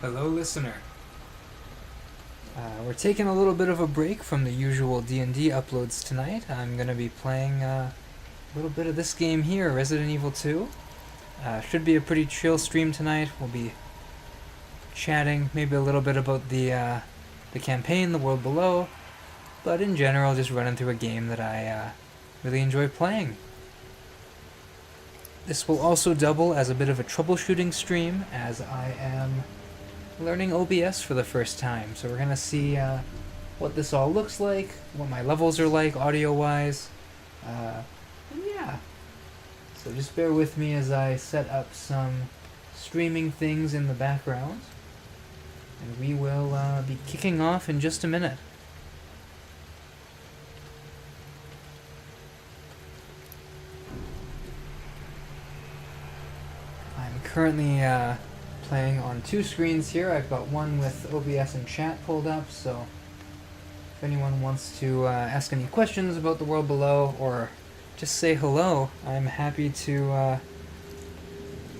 Hello, listener. We're taking a little bit of a break from the usual D&D uploads tonight. I'm going to be playing a little bit of this game here, Resident Evil 2. Should be a pretty chill stream tonight. We'll be chatting maybe a little bit about the campaign, the world below, but in general just running through a game that I really enjoy playing. This will also double as a bit of a troubleshooting stream, as I am learning OBS for the first time. So we're going to see what this all looks like, what my levels are like audio-wise, and yeah. So just bear with me as I set up some streaming things in the background, and we will be kicking off in just a minute. I'm currently playing on two screens here. I've got one with OBS and chat pulled up, so if anyone wants to ask any questions about the world below or just say hello, I'm happy to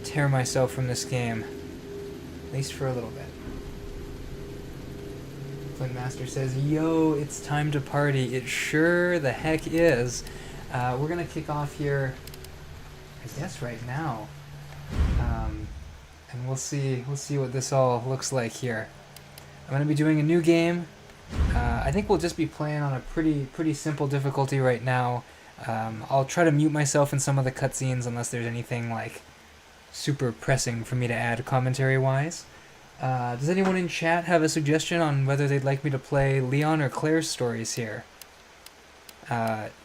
tear myself from this game, at least for a little bit. Flintmaster says, yo, it's time to party. It sure the heck is. We're gonna kick off here, I guess right now. And we'll see what this all looks like here. I'm going to be doing a new game. I think we'll just be playing on a pretty simple difficulty right now. I'll try to mute myself in some of the cutscenes unless there's anything like super pressing for me to add commentary-wise. Does anyone in chat have a suggestion on whether they'd like me to play Leon or Claire's stories here?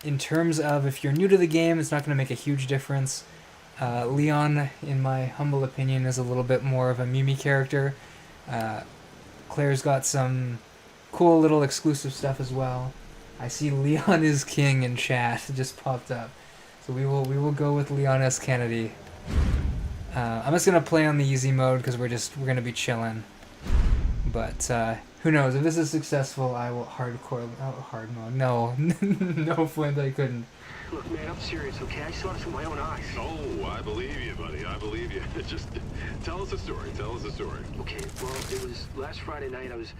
In terms of if you're new to the game, it's not going to make a huge difference. Leon, in my humble opinion, is a little bit more of a Mimi character. Claire's got some cool little exclusive stuff as well. I see Leon is King in chat. It just popped up. So we will go with Leon S. Kennedy. I'm just gonna play on the easy mode because we're gonna be chilling. But who knows? If this is successful, I will hard mode. No, no, Flint, I couldn't. Look, man, I'm serious, okay? I saw this with my own eyes. Oh, I believe you, buddy. I believe you. Just tell us a story. Tell us a story. Okay, well, it was last Friday night. I was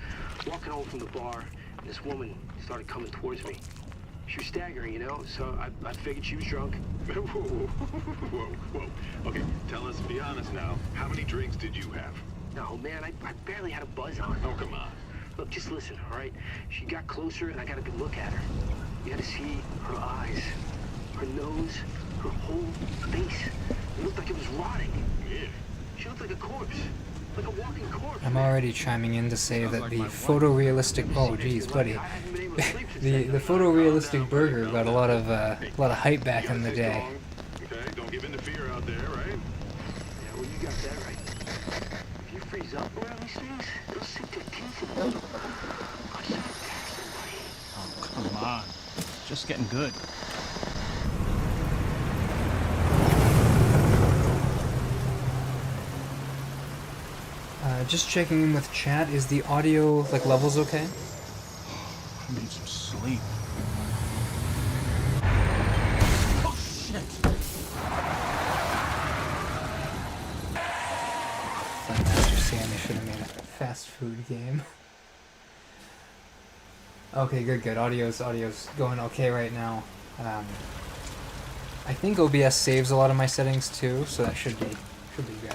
walking home from the bar, and this woman started coming towards me. She was staggering, you know, so I figured she was drunk. Whoa, whoa, whoa. Okay, tell us, be honest now. How many drinks did you have? No, man, I barely had a buzz on. Oh, come on. Look, just listen, all right? She got closer, and I got a good look at her. You had to see her eyes, her nose, her whole face. It looked like it was rotting. Yeah. She looked like a corpse. Like a walking corpse. I'm already chiming in to say that the photorealistic... Oh, geez, buddy. the photorealistic burger got a lot of hype back in the day. Okay, don't give in to fear out there, right? Yeah, well, you got that right. If you freeze up around these things, they'll sink their teeth in you. I saw somebody. Oh, come on. Just getting good. Just checking in with chat. Is the audio, like, levels okay? I need some sleep. Oh, shit! Flintmaster saying they should have made a fast food game. Okay, good. Audio's going okay right now. I think OBS saves a lot of my settings too, so that should be good.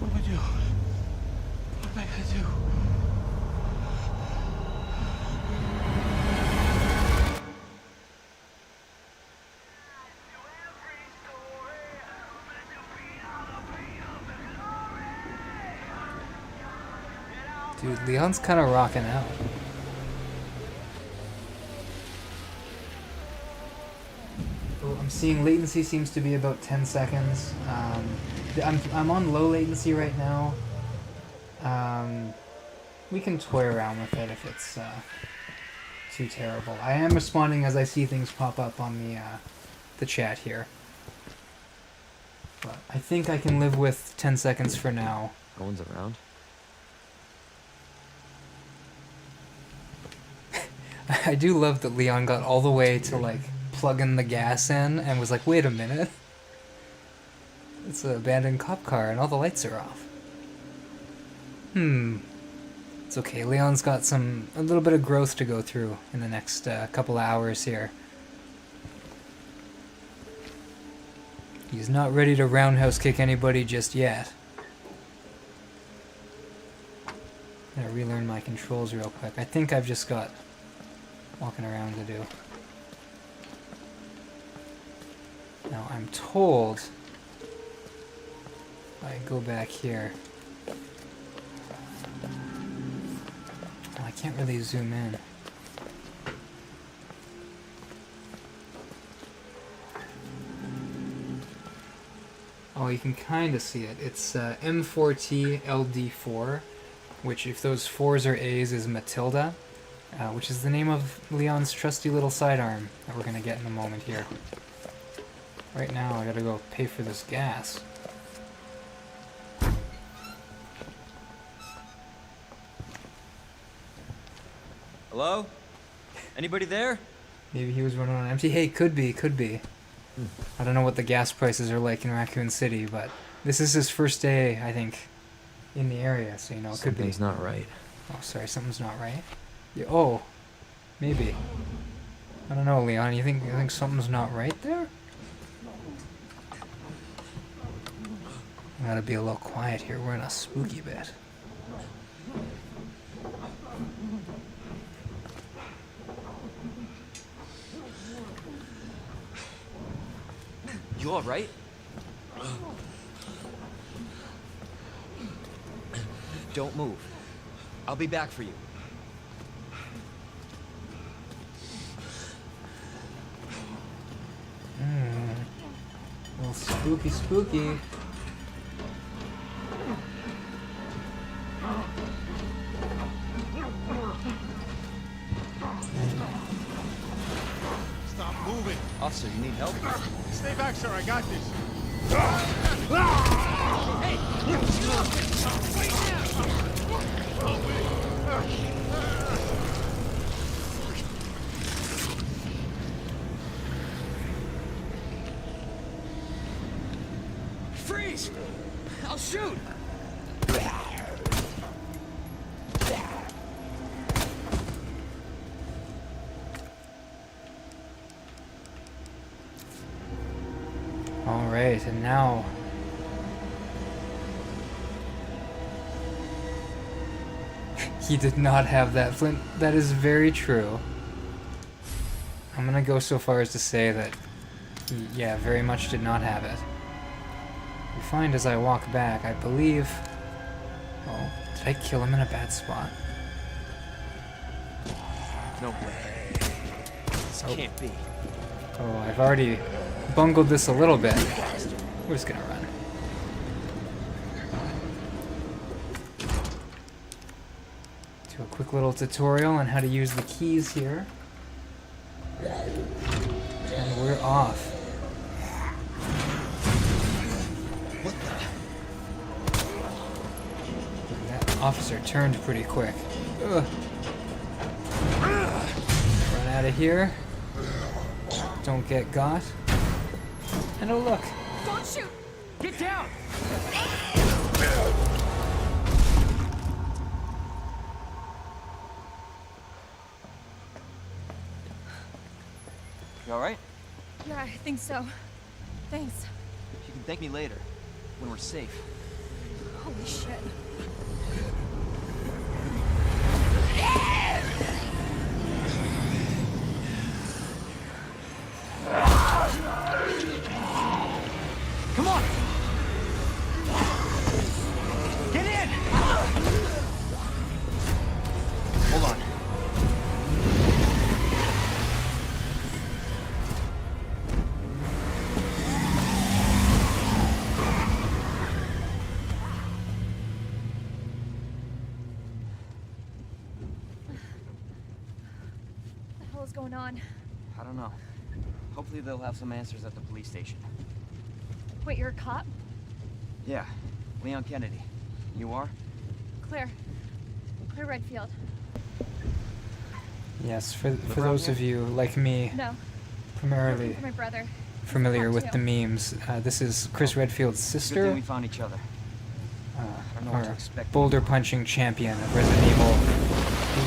What do I do? What am I gonna do? Dude, Leon's kind of rocking out. Oh, I'm seeing latency seems to be about 10 seconds. I'm on low latency right now. We can toy around with it if it's too terrible. I am responding as I see things pop up on the chat here. But I think I can live with 10 seconds for now. No one's around. I do love that Leon got all the way to, like, plug in the gas in and was like, wait a minute. It's an abandoned cop car and all the lights are off. It's okay. Leon's got a little bit of growth to go through in the next couple of hours here. He's not ready to roundhouse kick anybody just yet. I'm gonna relearn my controls real quick. I think I've just got walking around to do. Now I'm told if I go back here. Oh, I can't really zoom in. Oh, you can kind of see it. It's M4T LD4, which if those 4s are A's is Matilda, which is the name of Leon's trusty little sidearm that we're going to get in a moment here. Right now I gotta go pay for this gas. Hello? Anybody there? Maybe he was running on empty. Hey, could be. I don't know what the gas prices are like in Raccoon City, but this is his first day, I think, in the area, so you know, it could be. Something's not right. Oh, sorry, something's not right. Yeah, oh, maybe. I don't know, Leon. You think something's not right there? I gotta be a little quiet here. We're in a spooky bit. You alright? Don't move. I'll be back for you. A little spooky. Stop moving. Officer, you need help? Stay back, sir. I got this. Freeze! I'll shoot! Alright, and now... He did not have that flint. That is very true. I'm gonna go so far as to say that he, yeah, very much did not have it. You find as I walk back, I believe... Oh, did I kill him in a bad spot? No way. This Oh. can't be. Oh, I've already bungled this a little bit. We're just gonna run. Do a quick little tutorial on how to use the keys here. And we're off. What the? That officer turned pretty quick. Ugh. Run out of here. Don't get got. And oh look. Don't shoot! Get down! You alright? Yeah, I think so. Thanks. You can thank me later, when we're safe. Holy shit. Come on! Get in! Hold on. What the hell is going on? I don't know. Hopefully they'll have some answers at the police station. Wait, you're a cop? Yeah, Leon Kennedy. You are? Claire. Claire Redfield. Yes, for around those here? of you like me, No. primarily For my brother. familiar with Cop the too. memes, this is Chris Redfield's Good thing sister, we found each other. I don't know what to our expect. boulder punching champion of Resident Evil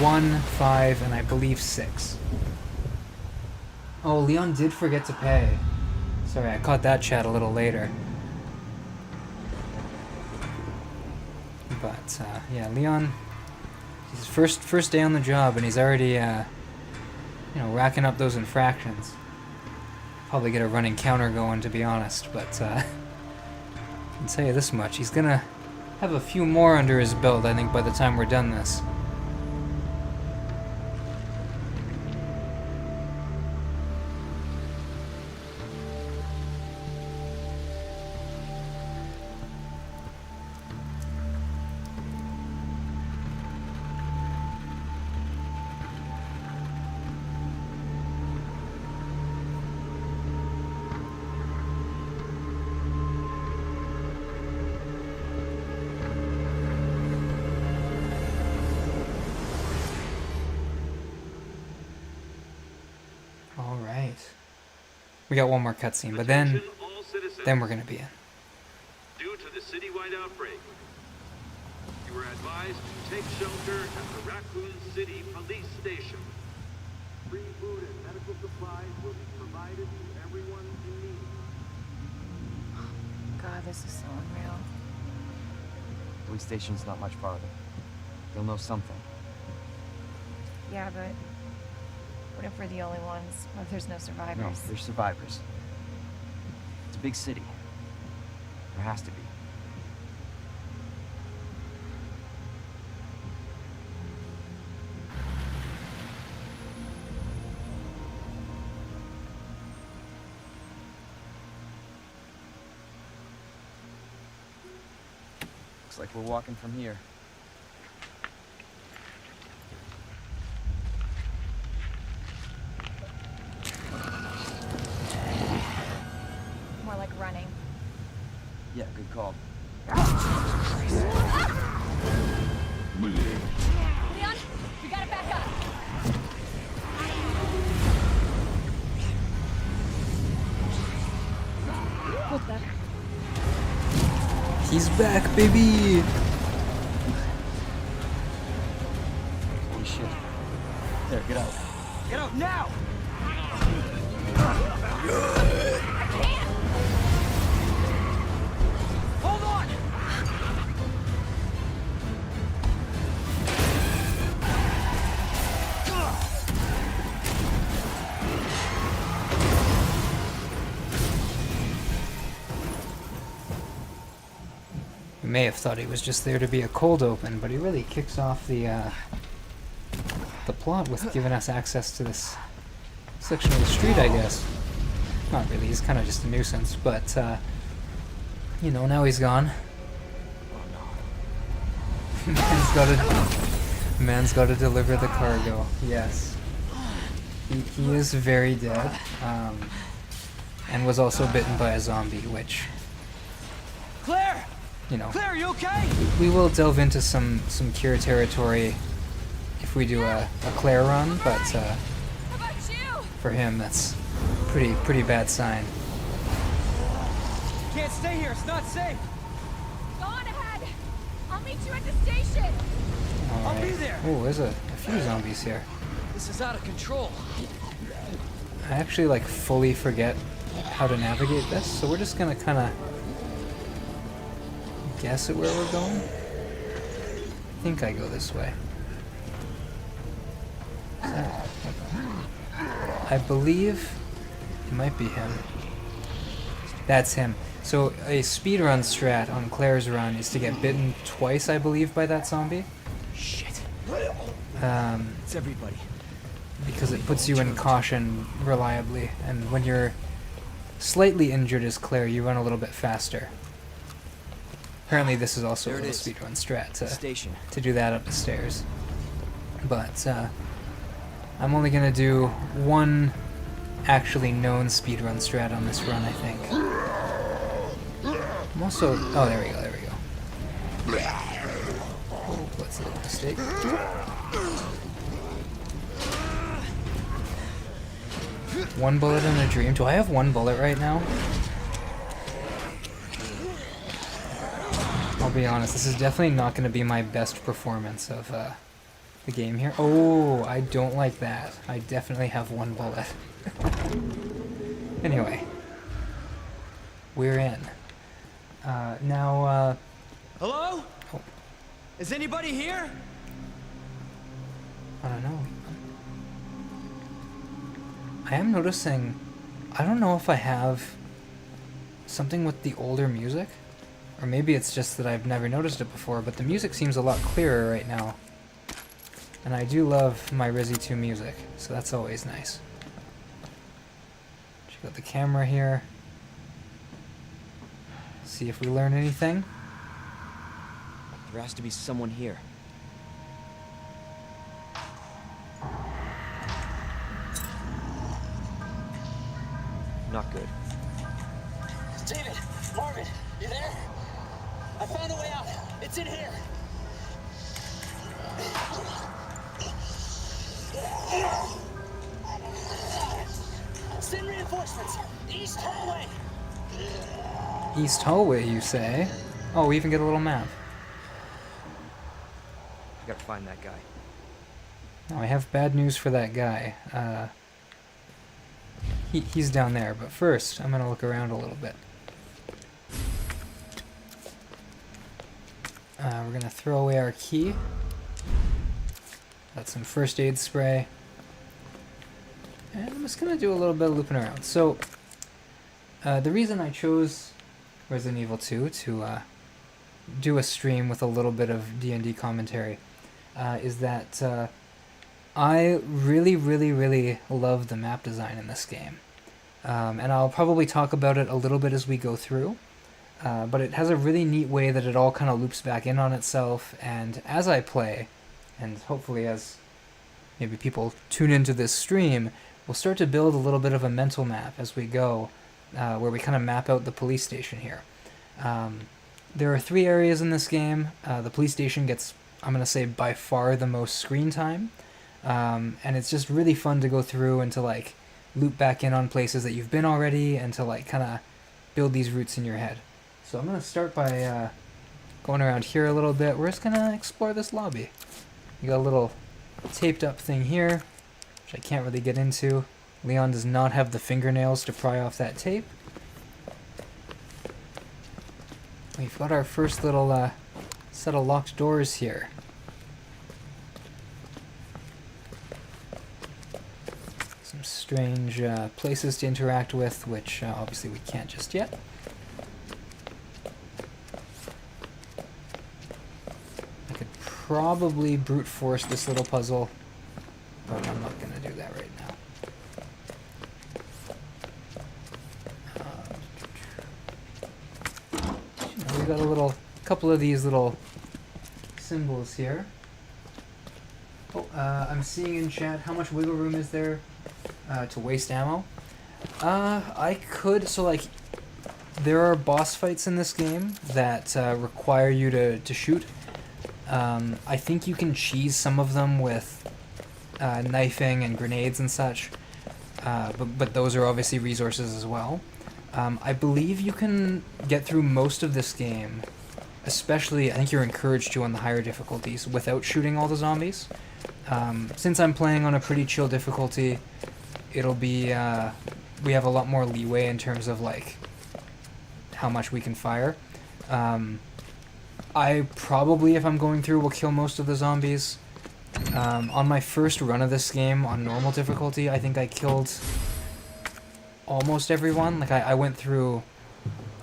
1, 5, and I believe 6. Oh, Leon did forget to pay. Sorry, I caught that chat a little later. But yeah, Leon, his first day on the job, and he's already racking up those infractions. Probably get a running counter going, to be honest. But I can tell you this much: he's gonna have a few more under his belt, I think, by the time we're done this. All right, we got one more cutscene, but then Attention all citizens. we're gonna be in. Due to the citywide outbreak, you are advised to take shelter at the Raccoon City Police Station. Free food and medical supplies will be provided to everyone in need. God, this is so unreal. Police station's not much farther. They'll know something. Yeah, but what if we're the only ones? What if there's no survivors? No, they're survivors. It's a big city. There has to be. Looks like we're walking from here. More like running. Yeah, good call. Leon, we gotta back up. What the? He's back, baby! Holy shit. There, get out. Get out now! Hold on! You may have thought he was just there to be a cold open, but he really kicks off the plot with giving us access to this section of the street, I guess. Not really, he's kind of just a nuisance, but, now he's gone. Man's gotta deliver the cargo, yes. He is very dead, and was also bitten by a zombie, which, Claire! Claire, you okay? we will delve into some cure territory if we do a Claire run, but How about you? for him that's pretty bad sign. Can't stay here, it's not safe! Go on ahead. I'll meet you at the station. I'll be there. Oh, there's a few zombies here. This is out of control. I actually fully forget how to navigate this, so we're just gonna kind of guess at where we're going. I think I go this way. I believe it might be him. That's him. So a speedrun strat on Claire's run is to get bitten twice, I believe, by that zombie. Shit. Um, It's everybody. because it puts you in caution reliably, and when you're slightly injured as Claire, you run a little bit faster. Apparently this is also a There it little is. speedrun strat Station. to do that up the stairs. But I'm only gonna do one actually known speedrun strat on this run, I think. I'm also... Oh, there we go, there we go. Oh, what's a mistake? One bullet in a dream. Do I have one bullet right now? I'll be honest, this is definitely not going to be my best performance of the game here. Oh, I don't like that. I definitely have one bullet. Anyway. We're in. Now, Hello? Oh. Is anybody here? I don't know. I am noticing... I don't know if I have something with the older music. Or maybe it's just that I've never noticed it before, but the music seems a lot clearer right now. And I do love my Resi 2 music, so that's always nice. Check out the camera here. See if we learn anything. There has to be someone here. Not good. David! Marvin! You there? I found a way out! It's in here! Send reinforcements! East hallway! East hallway, you say? Oh, we even get a little map. I gotta find that guy. Now, I have bad news for that guy. He's down there, but first, I'm gonna look around a little bit. We're gonna throw away our key. Got some first aid spray. And I'm just gonna do a little bit of looping around. So, the reason I chose Resident Evil 2 to do a stream with a little bit of D&D commentary is that I really, really, really love the map design in this game. And I'll probably talk about it a little bit as we go through. But it has a really neat way that it all kind of loops back in on itself, and as I play, and hopefully as maybe people tune into this stream, we'll start to build a little bit of a mental map as we go, where we kind of map out the police station here. There are 3 areas in this game. The police station gets, I'm going to say, by far the most screen time, and it's just really fun to go through and to like loop back in on places that you've been already, and to like kind of build these routes in your head. So I'm going to start by going around here a little bit. We're just going to explore this lobby. You got a little taped up thing here, which I can't really get into. Leon does not have the fingernails to pry off that tape. We've got our first little set of locked doors here. Some strange places to interact with, which obviously we can't just yet. Probably brute force this little puzzle, but I'm not going to do that right now. We got a couple of these little symbols here. Oh, I'm seeing in chat, how much wiggle room is there to waste ammo? I could, so like, there are boss fights in this game that require you to shoot. I think you can cheese some of them with knifing and grenades and such, but those are obviously resources as well. I believe you can get through most of this game, especially I think you're encouraged to on the higher difficulties, without shooting all the zombies. Since I'm playing on a pretty chill difficulty, it'll be, we have a lot more leeway in terms of like how much we can fire. I probably, if I'm going through, will kill most of the zombies. On my first run of this game on normal difficulty, I think I killed almost everyone. Like, I went through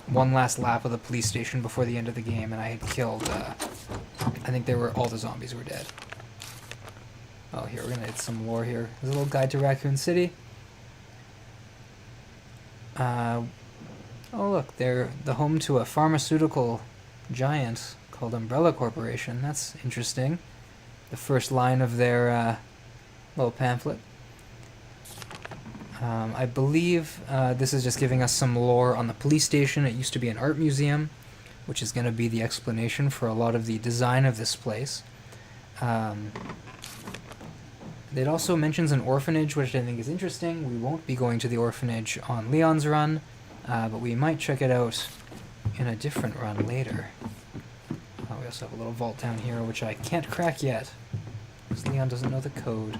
one last lap of the police station before the end of the game, and I had killed, I think all the zombies were dead. Oh, here, we're gonna hit some lore here. There's a little guide to Raccoon City. Oh look, they're the home to a pharmaceutical giant called Umbrella Corporation. That's interesting. The first line of their little pamphlet. I believe this is just giving us some lore on the police station. It used to be an art museum. which is going to be the explanation for a lot of the design of this place. It also mentions an orphanage, which I think is interesting. We won't be going to the orphanage on Leon's run, but we might check it out in a different run later. We also have a little vault down here, which I can't crack yet, because Leon doesn't know the code.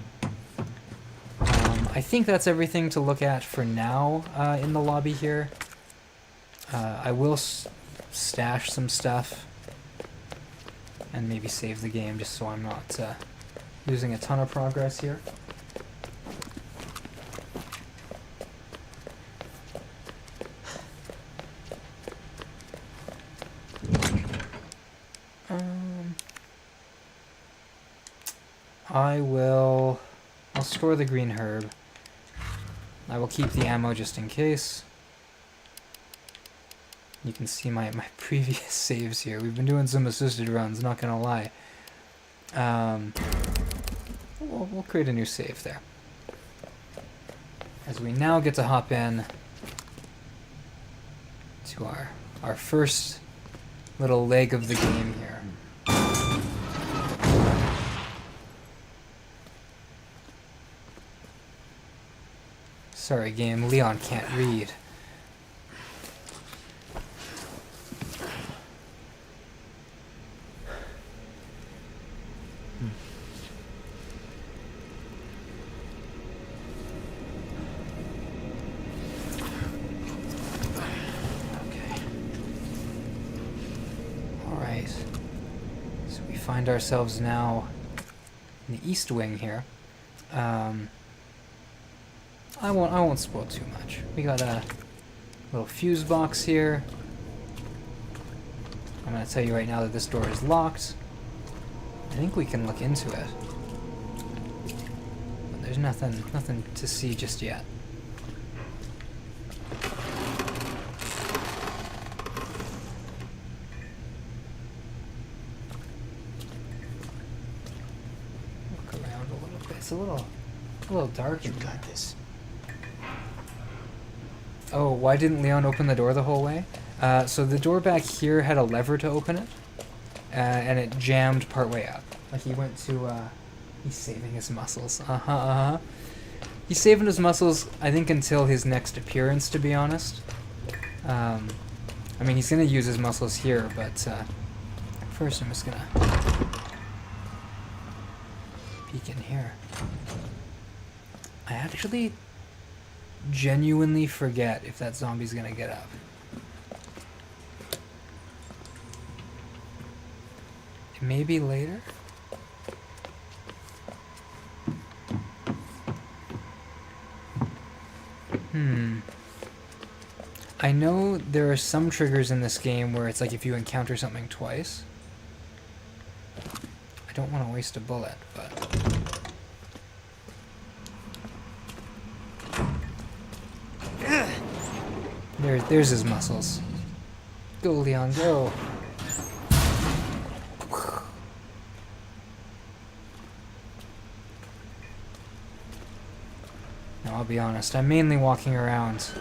I think that's everything to look at for now in the lobby here. I will stash some stuff and maybe save the game just so I'm not losing a ton of progress here. I'll store the green herb. I will keep the ammo just in case. You can see my previous saves here. We've been doing some assisted runs, not gonna lie. We'll create a new save there. As we now get to hop in to our first little leg of the game here. Sorry, game. Leon can't read. Find ourselves now in the east wing here. I won't spoil too much. We got a little fuse box here. I'm gonna tell you right now that this door is locked. I think we can look into it, but there's nothing to see just yet. It's a little dark. You got this. Oh, why didn't Leon open the door the whole way? So the door back here had a lever to open it, and it jammed partway up. Like he went to, he's saving his muscles. He's saving his muscles, I think, until his next appearance, to be honest. I mean, he's gonna use his muscles here, but first I'm just gonna peek in here. I actually genuinely forget if that zombie's gonna get up. Maybe later? I know there are some triggers in this game where it's like if you encounter something twice. I don't want to waste a bullet, but... There's his muscles. Go, Leon, go! Now, I'll be honest, I'm mainly walking around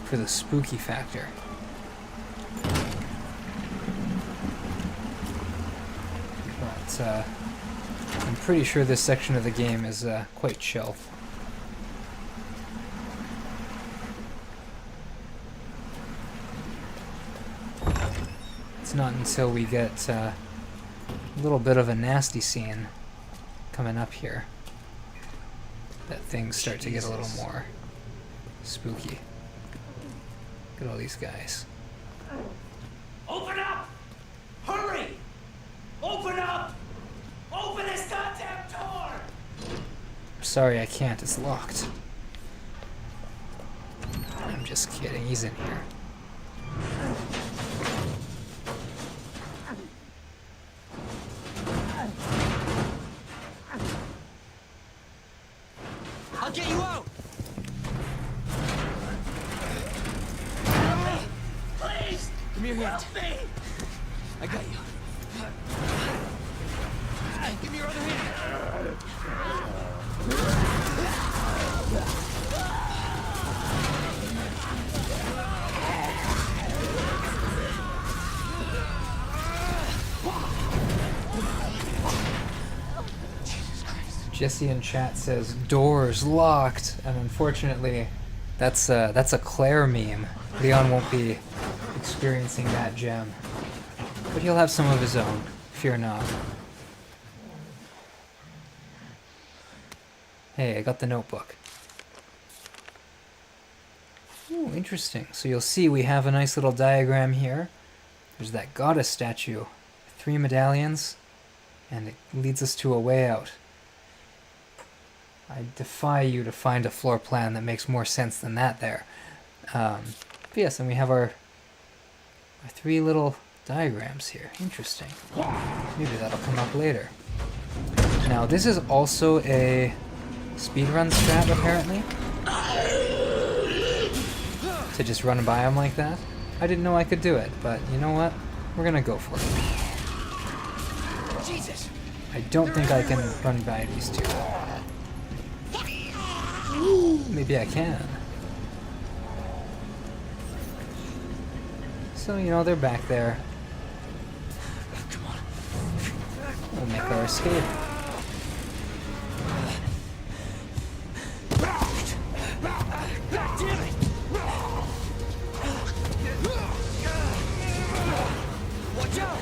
for the spooky factor. But, I'm pretty sure this section of the game is quite chill. It's not until we get a little bit of a nasty scene coming up here that things start to get a little more spooky. Look at all these guys. Open up! Hurry! Open up! Open this goddamn door! I'm sorry, I can't. It's locked. I'm just kidding. He's in here. I'll get you out! Please! Give me your hand. Help me! I got you. Give me your other hand. Jesse in chat says doors locked, and unfortunately, that's a Claire meme. Leon won't be experiencing that gem, but he'll have some of his own. Fear not. Hey, I got the notebook. Ooh, interesting. So you'll see we have a nice little diagram here. There's that goddess statue, 3 medallions, and it leads us to a way out. I defy you to find a floor plan that makes more sense than that there. But yes, and we have our 3 little diagrams here. Interesting. Maybe that'll come up later. Now, this is also a speedrun strat, apparently. To just run by them like that. I didn't know I could do it, but you know what? We're gonna go for it. Jesus. I don't think I can run by these 2. Maybe I can. So, you know, they're back there. Come on. We'll make our escape. God damn it! Watch out!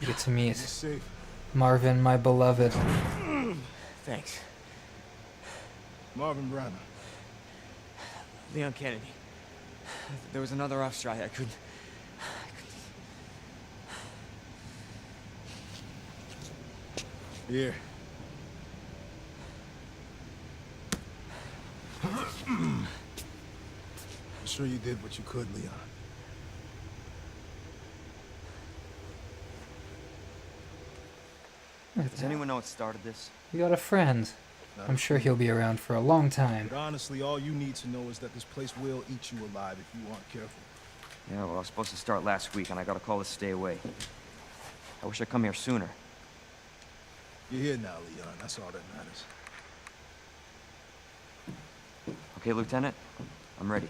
You get to meet Safe. Marvin, my beloved. Thanks. Marvin Branner. Leon Kennedy. There was another off strike. I couldn't... Here. I'm sure you did what you could, Leon. Look at Does that. anyone know what started this? You got a friend. I'm sure he'll be around for a long time. But honestly, all you need to know is that this place will eat you alive if you aren't careful. Yeah, well, I was supposed to start last week, and I got a call to stay away. I wish I'd come here sooner. You're here now, Leon. That's all that matters. Okay, Lieutenant? I'm ready.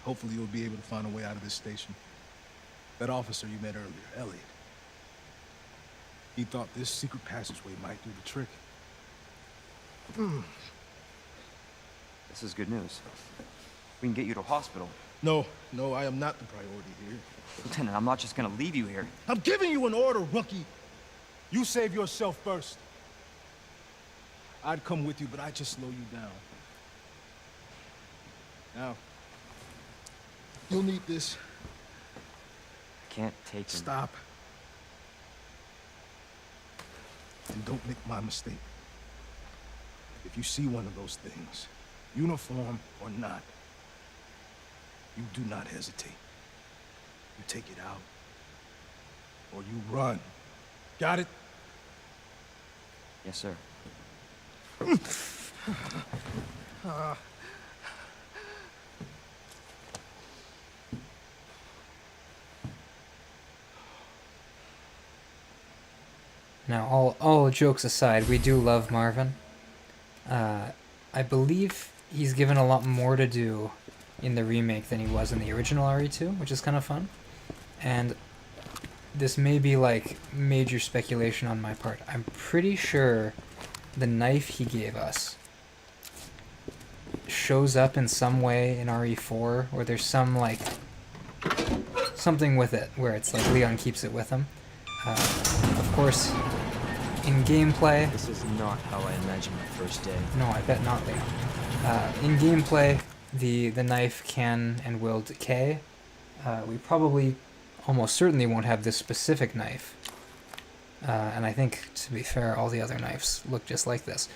Hopefully you'll be able to find a way out of this station. That officer you met earlier, Elliot. He thought this secret passageway might do the trick. This is good news. We can get you to a hospital. No, I am not the priority here. Lieutenant, I'm not just gonna leave you here. I'm giving you an order, rookie. You save yourself first. I'd come with you, but I'd just slow you down. Now, you'll need this. I can't take him. Stop. And don't make my mistake. If you see one of those things, uniform or not, you do not hesitate. You take it out, or you run. Got it? Yes, sir. Now, all jokes aside, we do love Marvin. I believe he's given a lot more to do in the remake than he was in the original RE2, which is kind of fun. And this may be like major speculation on my part. I'm pretty sure the knife he gave us shows up in some way in RE4, or there's some like something with it where it's like Leon keeps it with him. Of course, in gameplay... This is not how I imagined my first day. No, I bet not, Leon. In gameplay, the knife can and will decay. We probably, almost certainly won't have this specific knife. And I think, to be fair, all the other knives look just like this.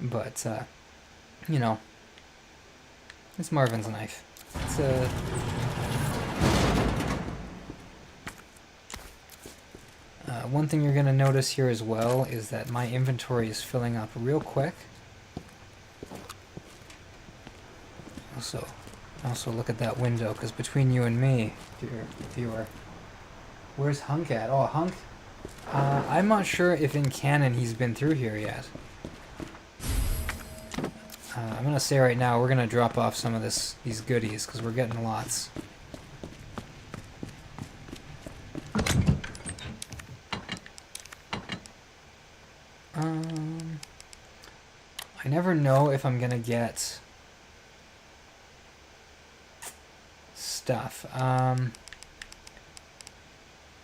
But, you know, it's Marvin's knife. It's a... one thing you're going to notice here as well is that my inventory is filling up real quick. Also look at that window, because between you and me, dear viewer, where's Hunk at? Oh, Hunk? I'm not sure if in canon he's been through here yet. I'm going to say right now, we're going to drop off some of these goodies, because we're getting lots. I never know if I'm gonna get stuff.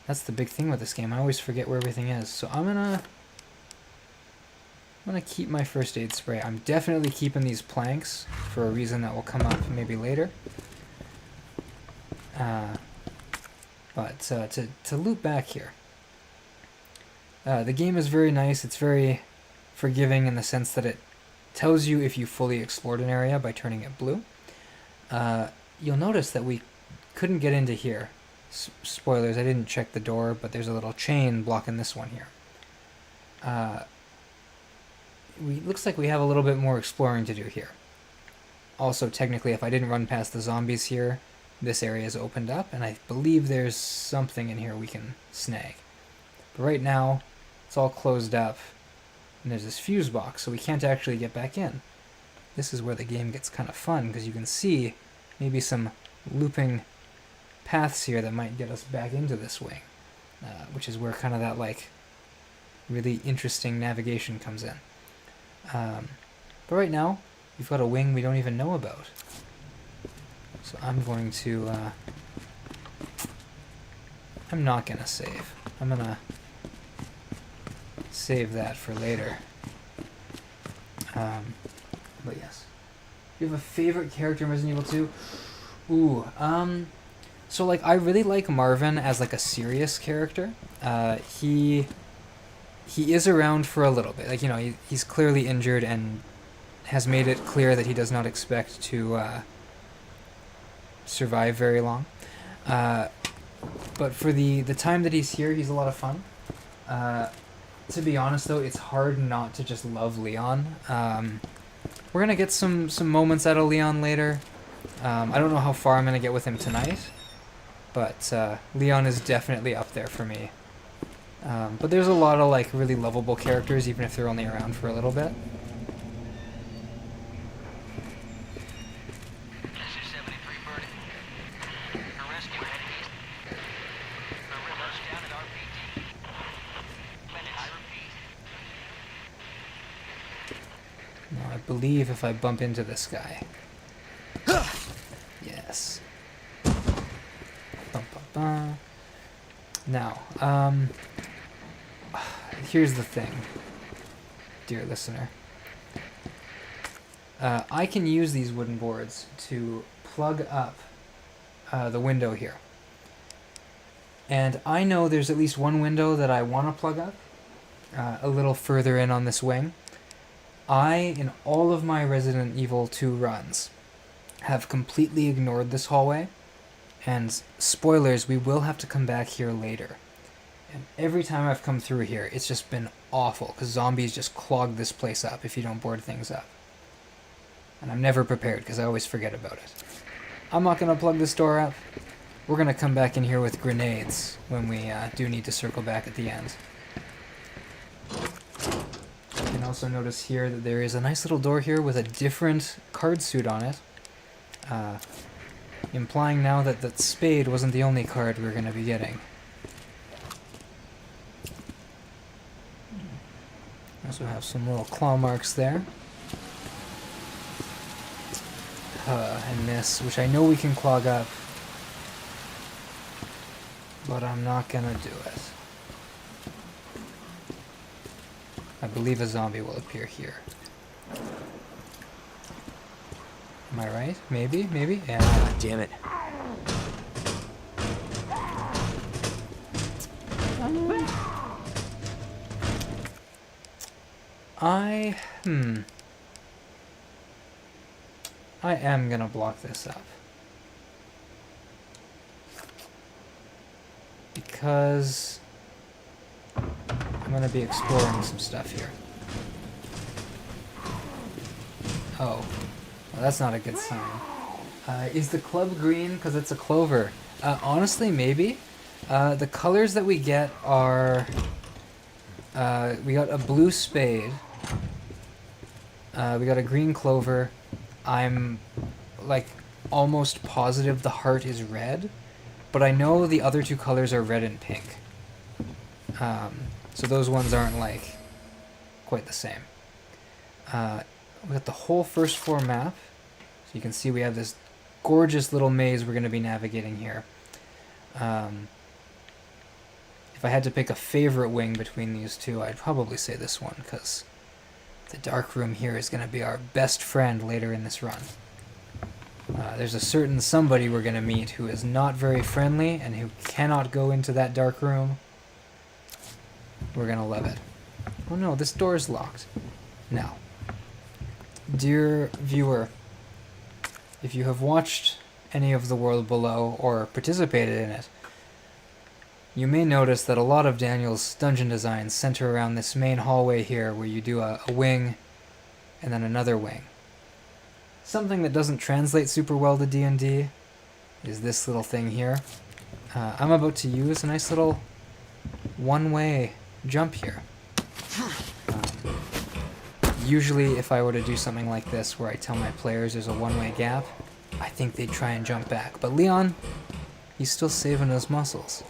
That's the big thing with this game. I always forget where everything is. So I'm gonna keep my first aid spray. I'm definitely keeping these planks for a reason that will come up maybe later. But to loop back here, the game is very nice. It's very forgiving in the sense that it tells you if you fully explored an area by turning it blue. You'll notice that we couldn't get into here. Spoilers, I didn't check the door, but there's a little chain blocking this one here. Looks like we have a little bit more exploring to do here. Also, technically, if I didn't run past the zombies here, this area is opened up, and I believe there's something in here we can snag. But right now, it's all closed up, and there's this fuse box, so we can't actually get back in. This is where the game gets kind of fun, because you can see maybe some looping paths here that might get us back into this wing, which is where kind of that like really interesting navigation comes in. But right now, we've got a wing we don't even know about. So I'm going to, I'm not going to save. I'm going to save that for later. But yes. Do you have a favorite character in Resident Evil 2? Ooh, so like I really like Marvin as like a serious character. He is around for a little bit. Like, you know, he's clearly injured and has made it clear that he does not expect to survive very long. But for the time that he's here, he's a lot of fun. To be honest, though, it's hard not to just love Leon. We're going to get some moments out of Leon later. I don't know how far I'm going to get with him tonight. But Leon is definitely up there for me. But there's a lot of like really lovable characters, even if they're only around for a little bit. Now, I believe if I bump into this guy. Yes. Now, here's the thing, dear listener. I can use these wooden boards to plug up the window here. And I know there's at least one window that I want to plug up a little further in on this wing. In all of my Resident Evil 2 runs, have completely ignored this hallway. And spoilers, we will have to come back here later. And every time I've come through here, it's just been awful, because zombies just clog this place up if you don't board things up. And I'm never prepared, because I always forget about it. I'm not going to plug this door up. We're going to come back in here with grenades when we do need to circle back at the end. You can also notice here that there is a nice little door here with a different card suit on it. Implying now that that spade wasn't the only card we were going to be getting. Also have some little claw marks there. And this, which I know we can clog up, but I'm not going to do it. I believe a zombie will appear here. Am I right? Maybe? Maybe? Yeah. God damn it. I am gonna block this up. Because I'm gonna be exploring some stuff here. Oh. Well, that's not a good sign. Is the club green because it's a clover? Honestly, maybe. The colors that we get are... we got a blue spade. We got a green clover. I'm, like, almost positive the heart is red. But I know the other two colors are red and pink. So those ones aren't, like, quite the same. We got the whole first floor map. So you can see we have this gorgeous little maze we're going to be navigating here. If I had to pick a favorite wing between these two, I'd probably say this one, because the dark room here is going to be our best friend later in this run. There's a certain somebody we're going to meet who is not very friendly and who cannot go into that dark room. We're going to love it. Oh no, this door is locked. Now, dear viewer, if you have watched any of The World Below or participated in it, you may notice that a lot of Daniel's dungeon designs center around this main hallway here where you do a wing and then another wing. Something that doesn't translate super well to D&D is this little thing here. I'm about to use a nice little one-way jump here. Usually if I were to do something like this where I tell my players there's a one-way gap, I think they'd try and jump back. But Leon, he's still saving his muscles.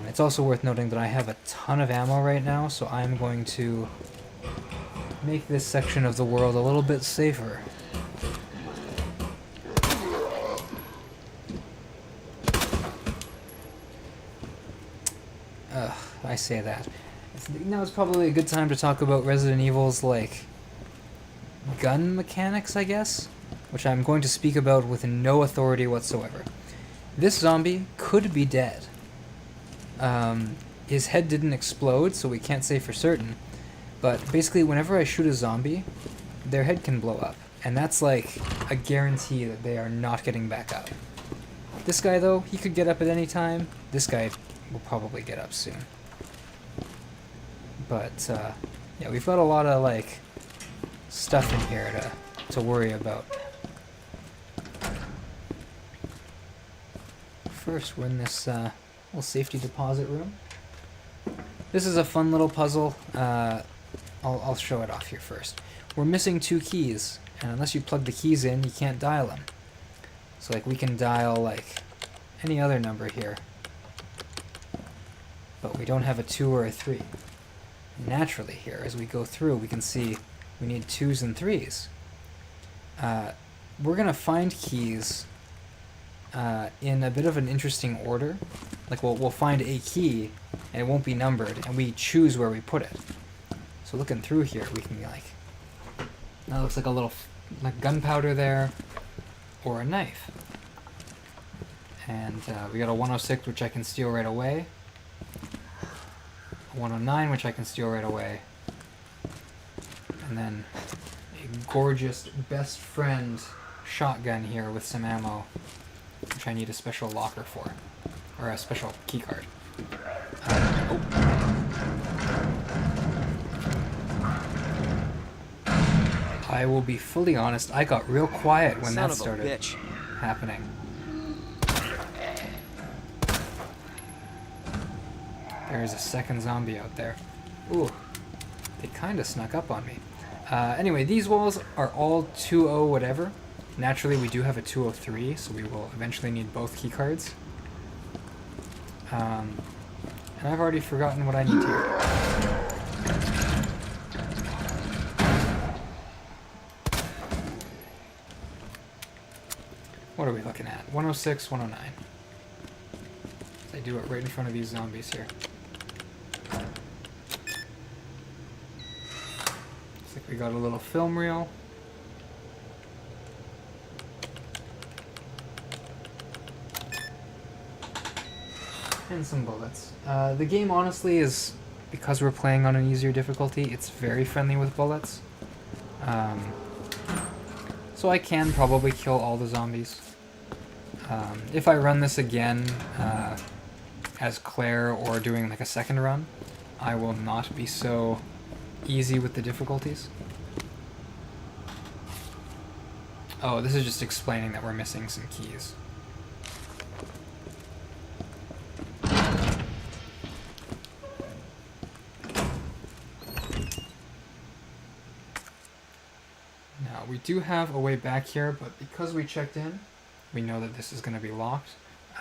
It's also worth noting that I have a ton of ammo right now, so I'm going to make this section of the world a little bit safer. I say that. Now it's probably a good time to talk about Resident Evil's, like, gun mechanics, I guess? Which I'm going to speak about with no authority whatsoever. This zombie could be dead. His head didn't explode, so we can't say for certain. But basically, whenever I shoot a zombie, their head can blow up. And that's like a guarantee that they are not getting back up. This guy, though, he could get up at any time. This guy will probably get up soon. But, yeah, we've got a lot of, like, stuff in here to worry about. First, we're in this little safety deposit room. This is a fun little puzzle. I'll show it off here first. We're missing 2 keys, and unless you plug the keys in, you can't dial them. So, like, we can dial, like, any other number here. But we don't have a 2 or a 3. Naturally here, as we go through, we can see we need 2s and 3s. We're going to find keys in a bit of an interesting order. Like, we'll find a key, and it won't be numbered, and we choose where we put it. So looking through here, we can be like, that looks like a little like gunpowder there, or a knife. And we got a 106, which I can steal right away. A 109, which I can steal right away. And then a gorgeous best friend shotgun here with some ammo, which I need a special locker for, or a special key card. I will be fully honest, I got real quiet when that started happening. There's a second zombie out there. Ooh, they kind of snuck up on me. Anyway, these walls are all 2-0 whatever. Naturally, we do have a 203, so we will eventually need both keycards. And I've already forgotten what I need to. What are we looking at? 106, 109. I do it right in front of these zombies here. Looks like we got a little film reel. And some bullets. The game honestly is, because we're playing on an easier difficulty, it's very friendly with bullets. So I can probably kill all the zombies. If I run this again as Claire or doing like a second run, I will not be so easy with the difficulties. Oh, this is just explaining that we're missing some keys. Now, we do have a way back here, but because we checked in, we know that this is going to be locked.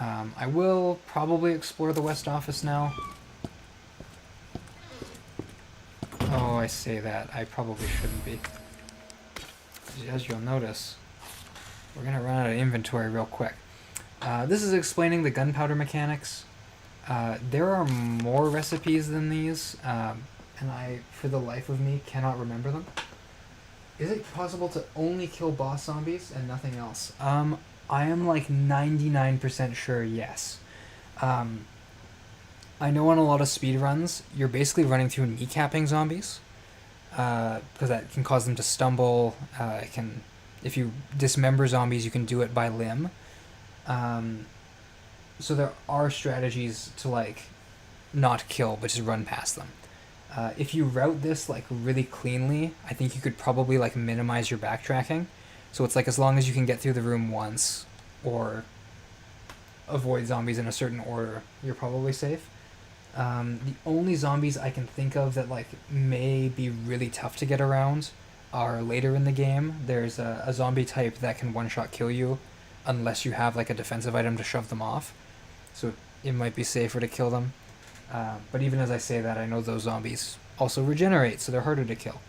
I will probably explore the West Office now. I say that, I probably shouldn't be. As you'll notice, we're gonna run out of inventory real quick. This is explaining the gunpowder mechanics. There are more recipes than these, and I, for the life of me, cannot remember them. Is it possible to only kill boss zombies and nothing else? I am like 99% sure yes. I know on a lot of speedruns, you're basically running through kneecapping zombies, because that can cause them to stumble. It can, if you dismember zombies, you can do it by limb. So there are strategies to like not kill, but just run past them. If you route this like really cleanly, I think you could probably like minimize your backtracking. So it's like as long as you can get through the room once or avoid zombies in a certain order, you're probably safe. The only zombies I can think of that like may be really tough to get around are later in the game. There's a zombie type that can one-shot kill you unless you have like a defensive item to shove them off. So it might be safer to kill them. But even as I say that, I know those zombies also regenerate, so they're harder to kill.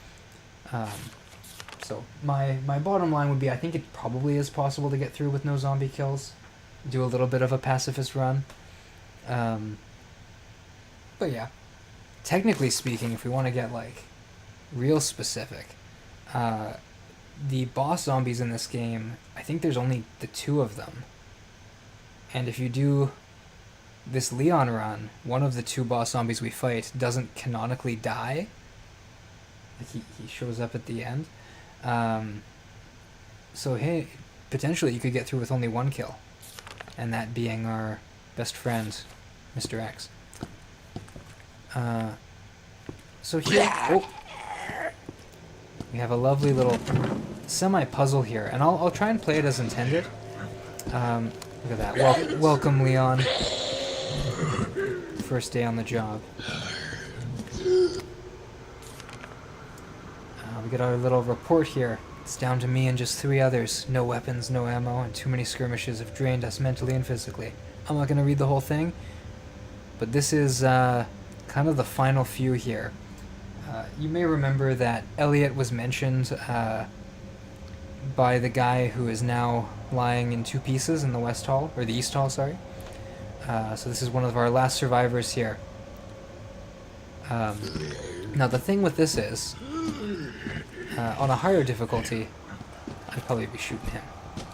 So my bottom line would be I think it probably is possible to get through with no zombie kills. Do a little bit of a pacifist run. But yeah, technically speaking, if we want to get like real specific, the boss zombies in this game, I think there's only the 2 of them. And if you do this Leon run, one of the 2 boss zombies we fight doesn't canonically die. Like he shows up at the end. So hey, potentially you could get through with only 1 kill. And that being our best friend, Mr. X. So here, we have a lovely little semi-puzzle here, and I'll try and play it as intended. Look at that. Welcome, Leon. First day on the job. We get our little report here. It's down to me and just 3 others. No weapons, no ammo, and too many skirmishes have drained us mentally and physically. I'm not going to read the whole thing, but this is kind of the final few here. You may remember that Elliot was mentioned by the guy who is now lying in 2 pieces in the West Hall, or the East Hall, sorry. So this is one of our last survivors here. Now the thing with this is, on a higher difficulty, I'd probably be shooting him.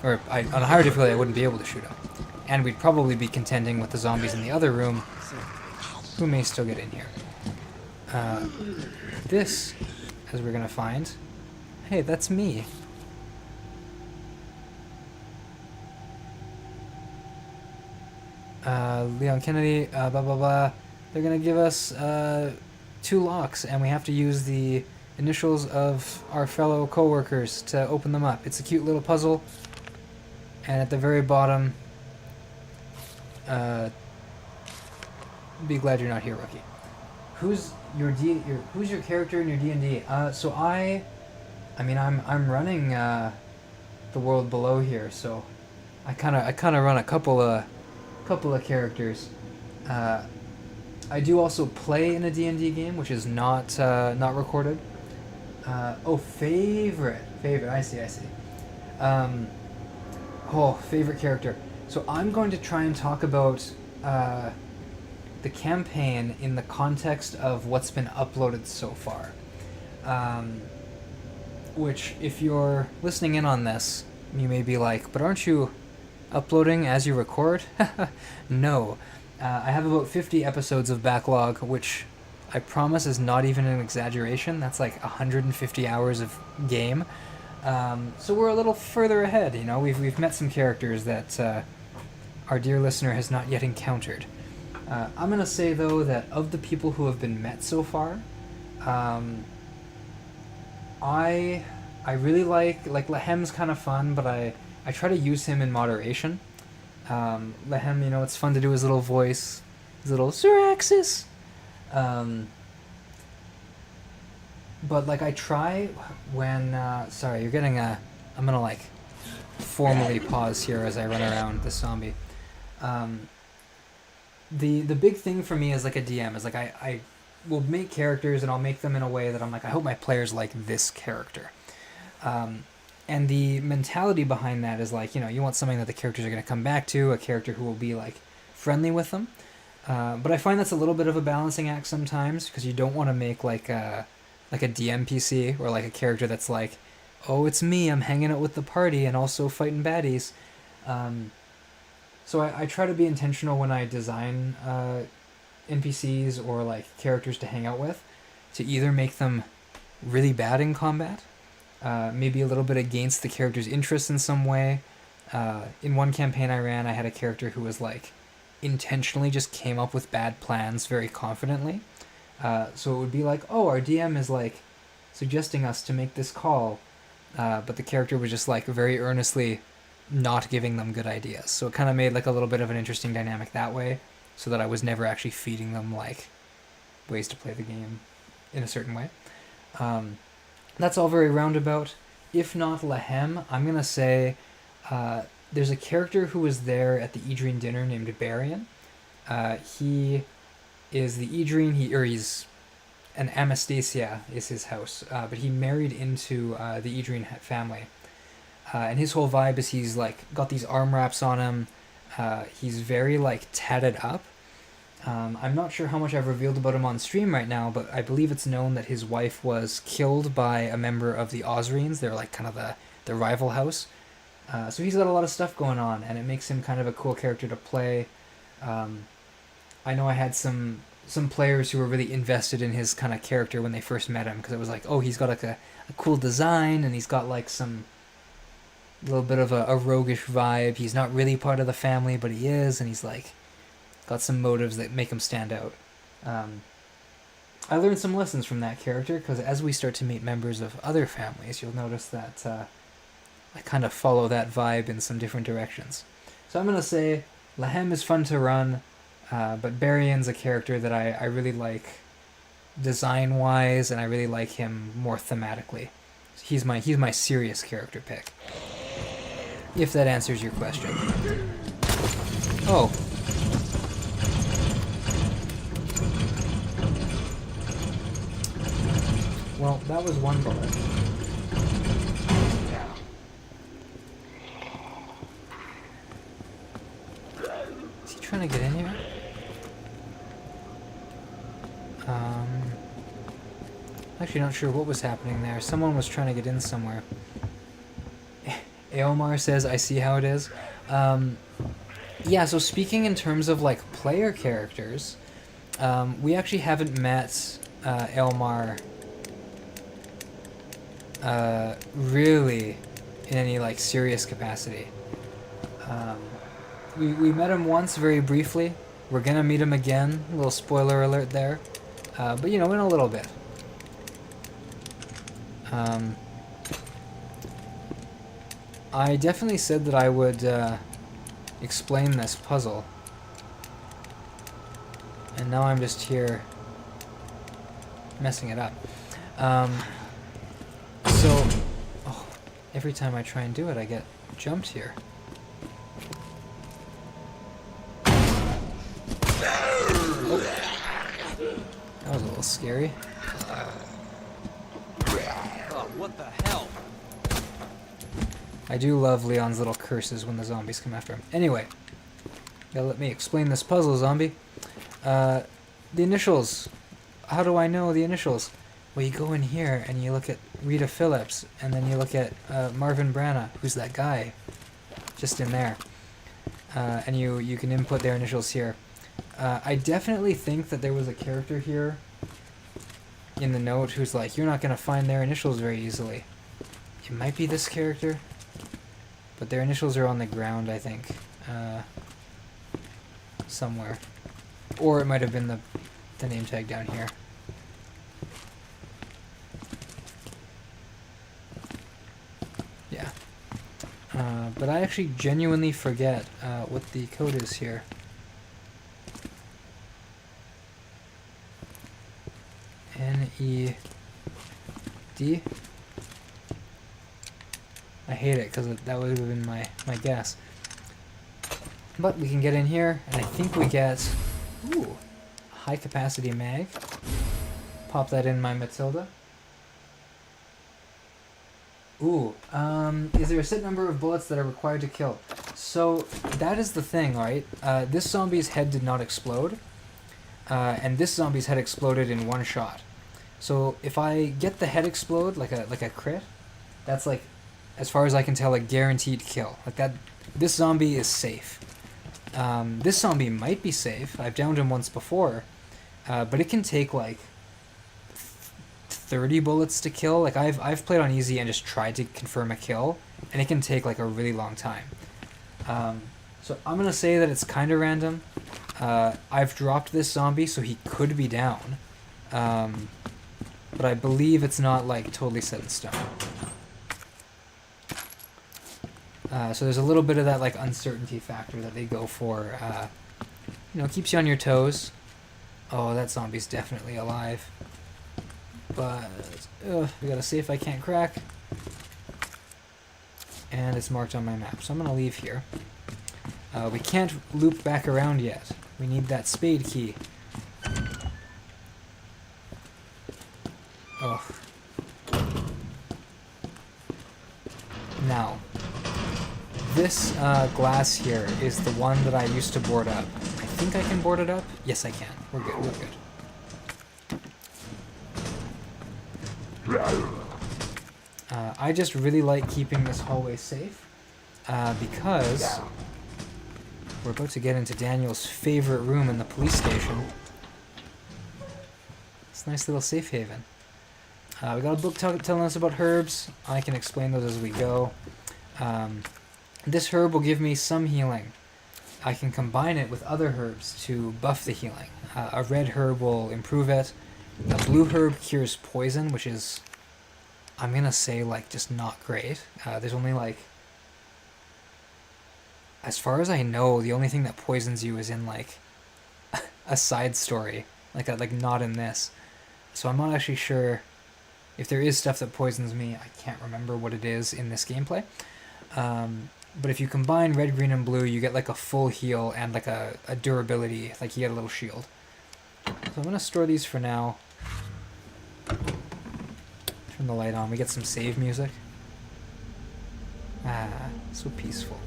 Or on a higher difficulty I wouldn't be able to shoot him. And we'd probably be contending with the zombies in the other room, who may still get in here. This, as we're gonna find, hey, that's me. Leon Kennedy, blah blah blah. They're gonna give us 2 locks, and we have to use the initials of our fellow co-workers to open them up. It's a cute little puzzle, and at the very bottom, be glad you're not here, rookie. Who's your character in your D&D? So I mean I'm running the world below here, so I kind of run a couple of characters. I do also play in a D&D game, which is not recorded. Favorite. I see. Favorite character. So I'm going to try and talk about the campaign in the context of what's been uploaded so far. Which, if you're listening in on this, you may be like, but aren't you uploading as you record? No. I have about 50 episodes of backlog, which I promise is not even an exaggeration. That's like 150 hours of game. So we're a little further ahead, you know. We've met some characters that our dear listener has not yet encountered. I'm going to say, though, that of the people who have been met so far, I really like Lehem's kind of fun, but I try to use him in moderation. Lehem, you know, it's fun to do his little voice, his little Sir Axis. But like I try when sorry, you're getting I'm gonna like formally pause here as I run around the zombie. The big thing for me as like a DM is like I will make characters, and I'll make them in a way that I'm like, I hope my players like this character. And the mentality behind that is like, you want something that the characters are going to come back to, a character who will be like friendly with them. But I find that's a little bit of a balancing act sometimes, because you don't want to make like a DMPC or like a character that's like, oh, it's me, I'm hanging out with the party and also fighting baddies. So I try to be intentional when I design NPCs or like characters to hang out with, to either make them really bad in combat, maybe a little bit against the character's interests in some way. In one campaign I ran, I had a character who was like intentionally just came up with bad plans very confidently. So it would be like, oh, our DM is like suggesting us to make this call, but the character was just like very earnestly not giving them good ideas. So it kind of made like a little bit of an interesting dynamic that way, so that I was never actually feeding them like ways to play the game in a certain way. That's all very roundabout. If not Lahem, I'm gonna say there's a character who was there at the Idrine dinner named Barian. He is the Idrine, he's an Anastasia is his house, but he married into the Idrine family. And his whole vibe is he's like got these arm wraps on him. He's very like tatted up. I'm not sure how much I've revealed about him on stream right now, but I believe it's known that his wife was killed by a member of the Osrians. They're like kind of the rival house. So he's got a lot of stuff going on, and it makes him kind of a cool character to play. I know I had some players who were really invested in his kind of character when they first met him, because it was like, oh, he's got like a cool design, and he's got like some little bit of a roguish vibe. He's not really part of the family, but he is, and he's like got some motives that make him stand out. I learned some lessons from that character, because as we start to meet members of other families, you'll notice that I kind of follow that vibe in some different directions. So I'm going to say Lahem is fun to run, but Barian's a character that I really like design-wise, and I really like him more thematically. He's my serious character pick. If that answers your question. Oh. Well, that was one bullet. Is he trying to get in here? Actually not sure what was happening there. Someone was trying to get in somewhere. Aomar says, I see how it is. Yeah, so speaking in terms of like player characters, we actually haven't met Elmar really in any like serious capacity. We met him once very briefly. We're gonna meet him again. A little spoiler alert there. But in a little bit. I definitely said that I would explain this puzzle. And now I'm just here messing it up. So, every time I try and do it, I get jumped here. Oh. That was a little scary. Oh, what the hell? I do love Leon's little curses when the zombies come after him. Anyway, gotta let me explain this puzzle, zombie. The initials. How do I know the initials? Well, you go in here and you look at Rita Phillips, and then you look at Marvin Branna, who's that guy, just in there. And you can input their initials here. I definitely think that there was a character here in the note who's like, you're not going to find their initials very easily. It might be this character, but their initials are on the ground, I think, somewhere. Or it might have been the name tag down here. Yeah. But I actually genuinely forget what the code is here. N-E-D? I hate it, because that would have been my guess. But we can get in here, and I think we get... Ooh! High capacity mag. pop that in my Matilda. Ooh, is there a set number of bullets that are required to kill? So, that is the thing, right? This zombie's head did not explode, and this zombie's head exploded in one shot. So, if I get the head explode, like a crit, that's like, as far as I can tell, a guaranteed kill. Like that, this zombie is safe. This zombie might be safe. I've downed him once before, but it can take like 30 bullets to kill. Like I've played on easy and just tried to confirm a kill, and it can take like a really long time. So I'm gonna say that it's kind of random. I've dropped this zombie, so he could be down, but I believe it's not like totally set in stone. So there's a little bit of that like uncertainty factor that they go for. Keeps you on your toes. Oh, that zombie's definitely alive. But we gotta see if I can't crack. And it's marked on my map, so I'm gonna leave here. We can't loop back around yet. We need that spade key. Oh. Now, this glass here is the one that I used to board up. I think I can board it up? Yes, I can. We're good, we're good. I just really like keeping this hallway safe because we're about to get into Daniel's favorite room in the police station. It's a nice little safe haven. We got a book telling us about herbs. I can explain those as we go. This herb will give me some healing. I can combine it with other herbs to buff the healing. A red herb will improve it. A blue herb cures poison, which is, I'm gonna say, like, just not great. There's only, like, as far as I know, the only thing that poisons you is in, like, a side story. Like not in this. So I'm not actually sure if there is stuff that poisons me. I can't remember what it is in this gameplay. But if you combine red, green, and blue, you get, like, a full heal and, like, a durability. Like, you get a little shield. So I'm gonna store these for now. Turn the light on. We get some save music. Ah, so peaceful.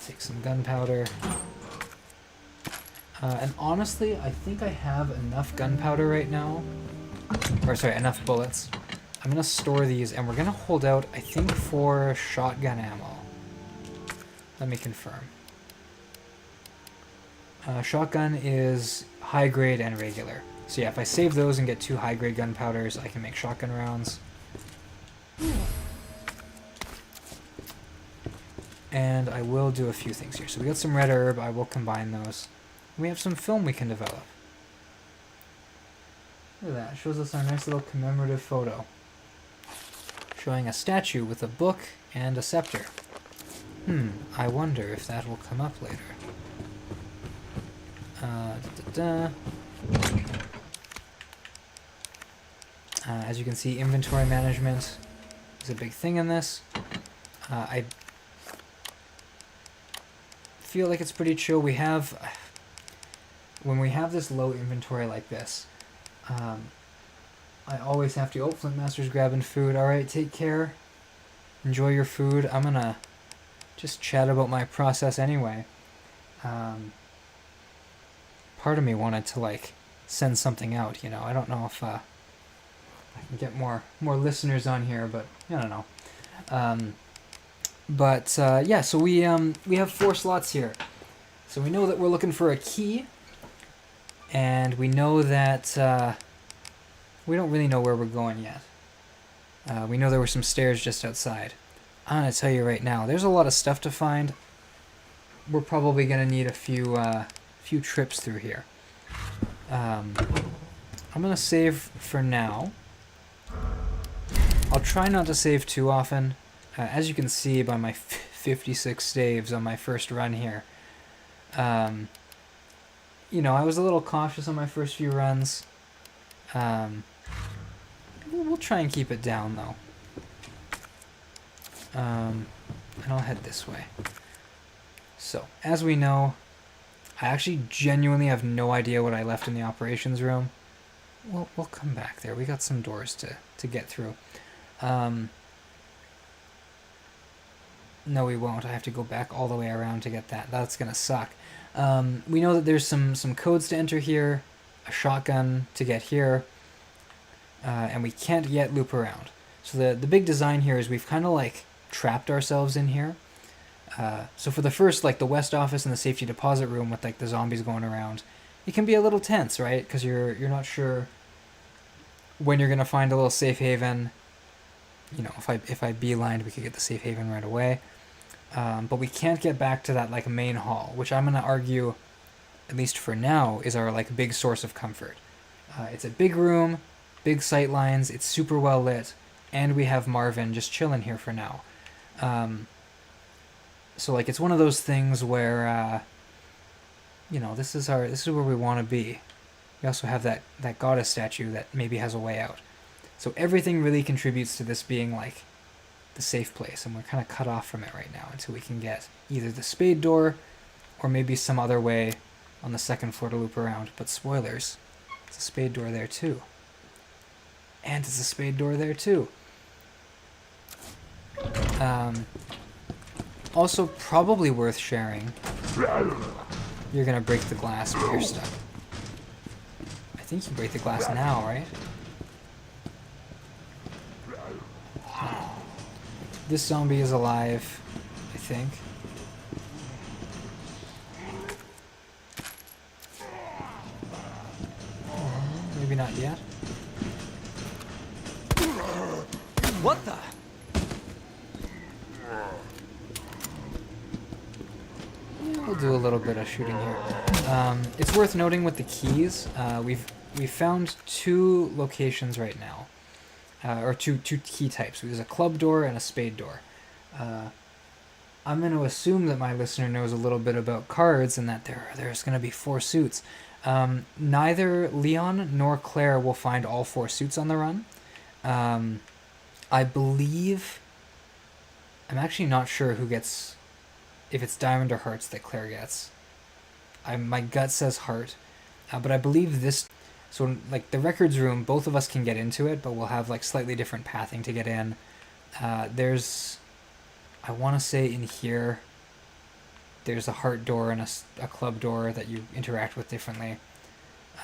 Take some gunpowder. And honestly, I think I have enough gunpowder right now. Or sorry, enough bullets. I'm gonna store these, and we're gonna hold out, I think, for shotgun ammo. Let me confirm. Shotgun is high grade and regular. So yeah, if I save those and get 2 high grade gunpowders, I can make shotgun rounds. And I will do a few things here. So we got some red herb, I will combine those. We have some film we can develop. Look at that, it shows us our nice little commemorative photo. Showing a statue with a book and a scepter. I wonder if that will come up later. As you can see, inventory management is a big thing in this. I feel like it's pretty chill. When we have this low inventory like this, I always have to, oh, Flint Master's grabbing food. Alright, take care. Enjoy your food. I'm gonna just chat about my process anyway. Part of me wanted to, like, send something out, you know. I don't know if I can get more listeners on here, but I don't know. Yeah, so we have 4 slots here. So we know that we're looking for a key, and we know that we don't really know where we're going yet. We know there were some stairs just outside. I'm gonna tell you right now, there's a lot of stuff to find. We're probably gonna need a few trips through here. I'm gonna save for now. I'll try not to save too often. As you can see by my 56 saves on my first run here, you know, I was a little cautious on my first few runs. We'll try and keep it down, though. And I'll head this way. So, as we know, I actually genuinely have no idea what I left in the operations room. We'll come back there. We got some doors to get through. No, we won't. I have to go back all the way around to get that. That's gonna suck. We know that there's some codes to enter here, a shotgun to get here, and we can't yet loop around. So the big design here is we've kind of like trapped ourselves in here. So for the first, like the west office and the safety deposit room with like the zombies going around, it can be a little tense, right? Because you're not sure when you're gonna find a little safe haven. You know, if I beelined, we could get the safe haven right away. But we can't get back to that like main hall, which I'm gonna argue, at least for now, is our like big source of comfort. It's a big room, big sight lines, it's super well lit, and we have Marvin just chilling here for now. So like it's one of those things where you know, this is where we want to be. We also have that goddess statue that maybe has a way out. So everything really contributes to this being like the safe place, and we're kind of cut off from it right now until we can get either the spade door or maybe some other way on the second floor to loop around. But spoilers, it's a spade door there too. And it's a spade door there too. Also probably worth sharing. You're gonna break the glass, but you're stuck. I think you break the glass now, right? This zombie is alive, I think. Maybe not yet. What the? We'll do a little bit of shooting here. It's worth noting with the keys, we've found 2 locations right now, or two key types. There's a club door and a spade door. I'm going to assume that my listener knows a little bit about cards and that there's going to be 4 suits. Neither Leon nor Claire will find all 4 suits on the run. I believe... I'm actually not sure who gets... if it's diamond or hearts that Claire gets. My gut says heart. But I believe this... So, like, the records room, both of us can get into it, but we'll have, like, slightly different pathing to get in. There's... I want to say in here... There's a heart door and a club door that you interact with differently.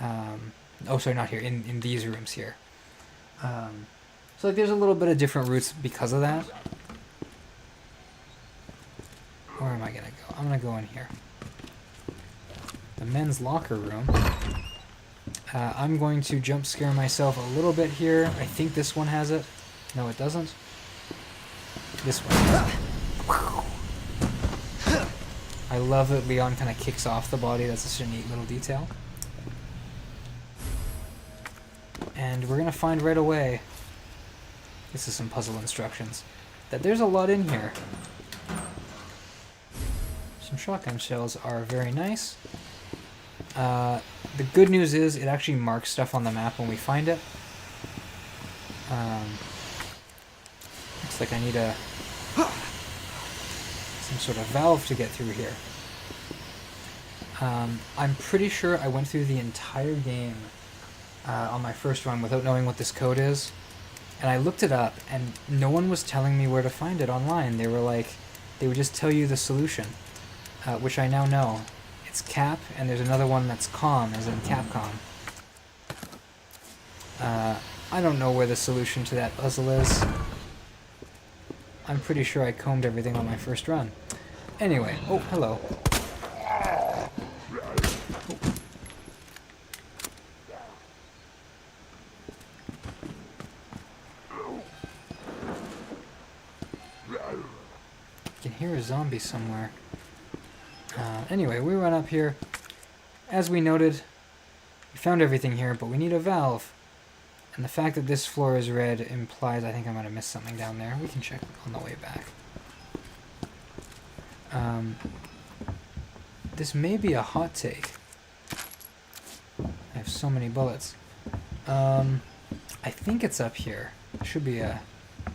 Oh, sorry, not here. In these rooms here. So, like, there's a little bit of different routes because of that. Where am I going to go? I'm going to go in here. The men's locker room. I'm going to jump scare myself a little bit here. I think this one has it. No, it doesn't. This one has it. I love that Leon kind of kicks off the body. That's such a neat little detail. And we're going to find right away, this is some puzzle instructions, that there's a lot in here. Some shotgun shells are very nice. The good news is it actually marks stuff on the map when we find it. Looks like I need some sort of valve to get through here. I'm pretty sure I went through the entire game on my first run without knowing what this code is. And I looked it up, and no one was telling me where to find it online. They would just tell you the solution, which I now know. It's Cap, and there's another one that's Com, as in Capcom. I don't know where the solution to that puzzle is. I'm pretty sure I combed everything on my first run. Anyway, oh, hello. I can hear a zombie somewhere. Anyway, we run up here. As we noted, we found everything here, but we need a valve. And the fact that this floor is red implies I think I might have missed something down there. We can check on the way back. This may be a hot take. I have so many bullets. I think it's up here. There should be a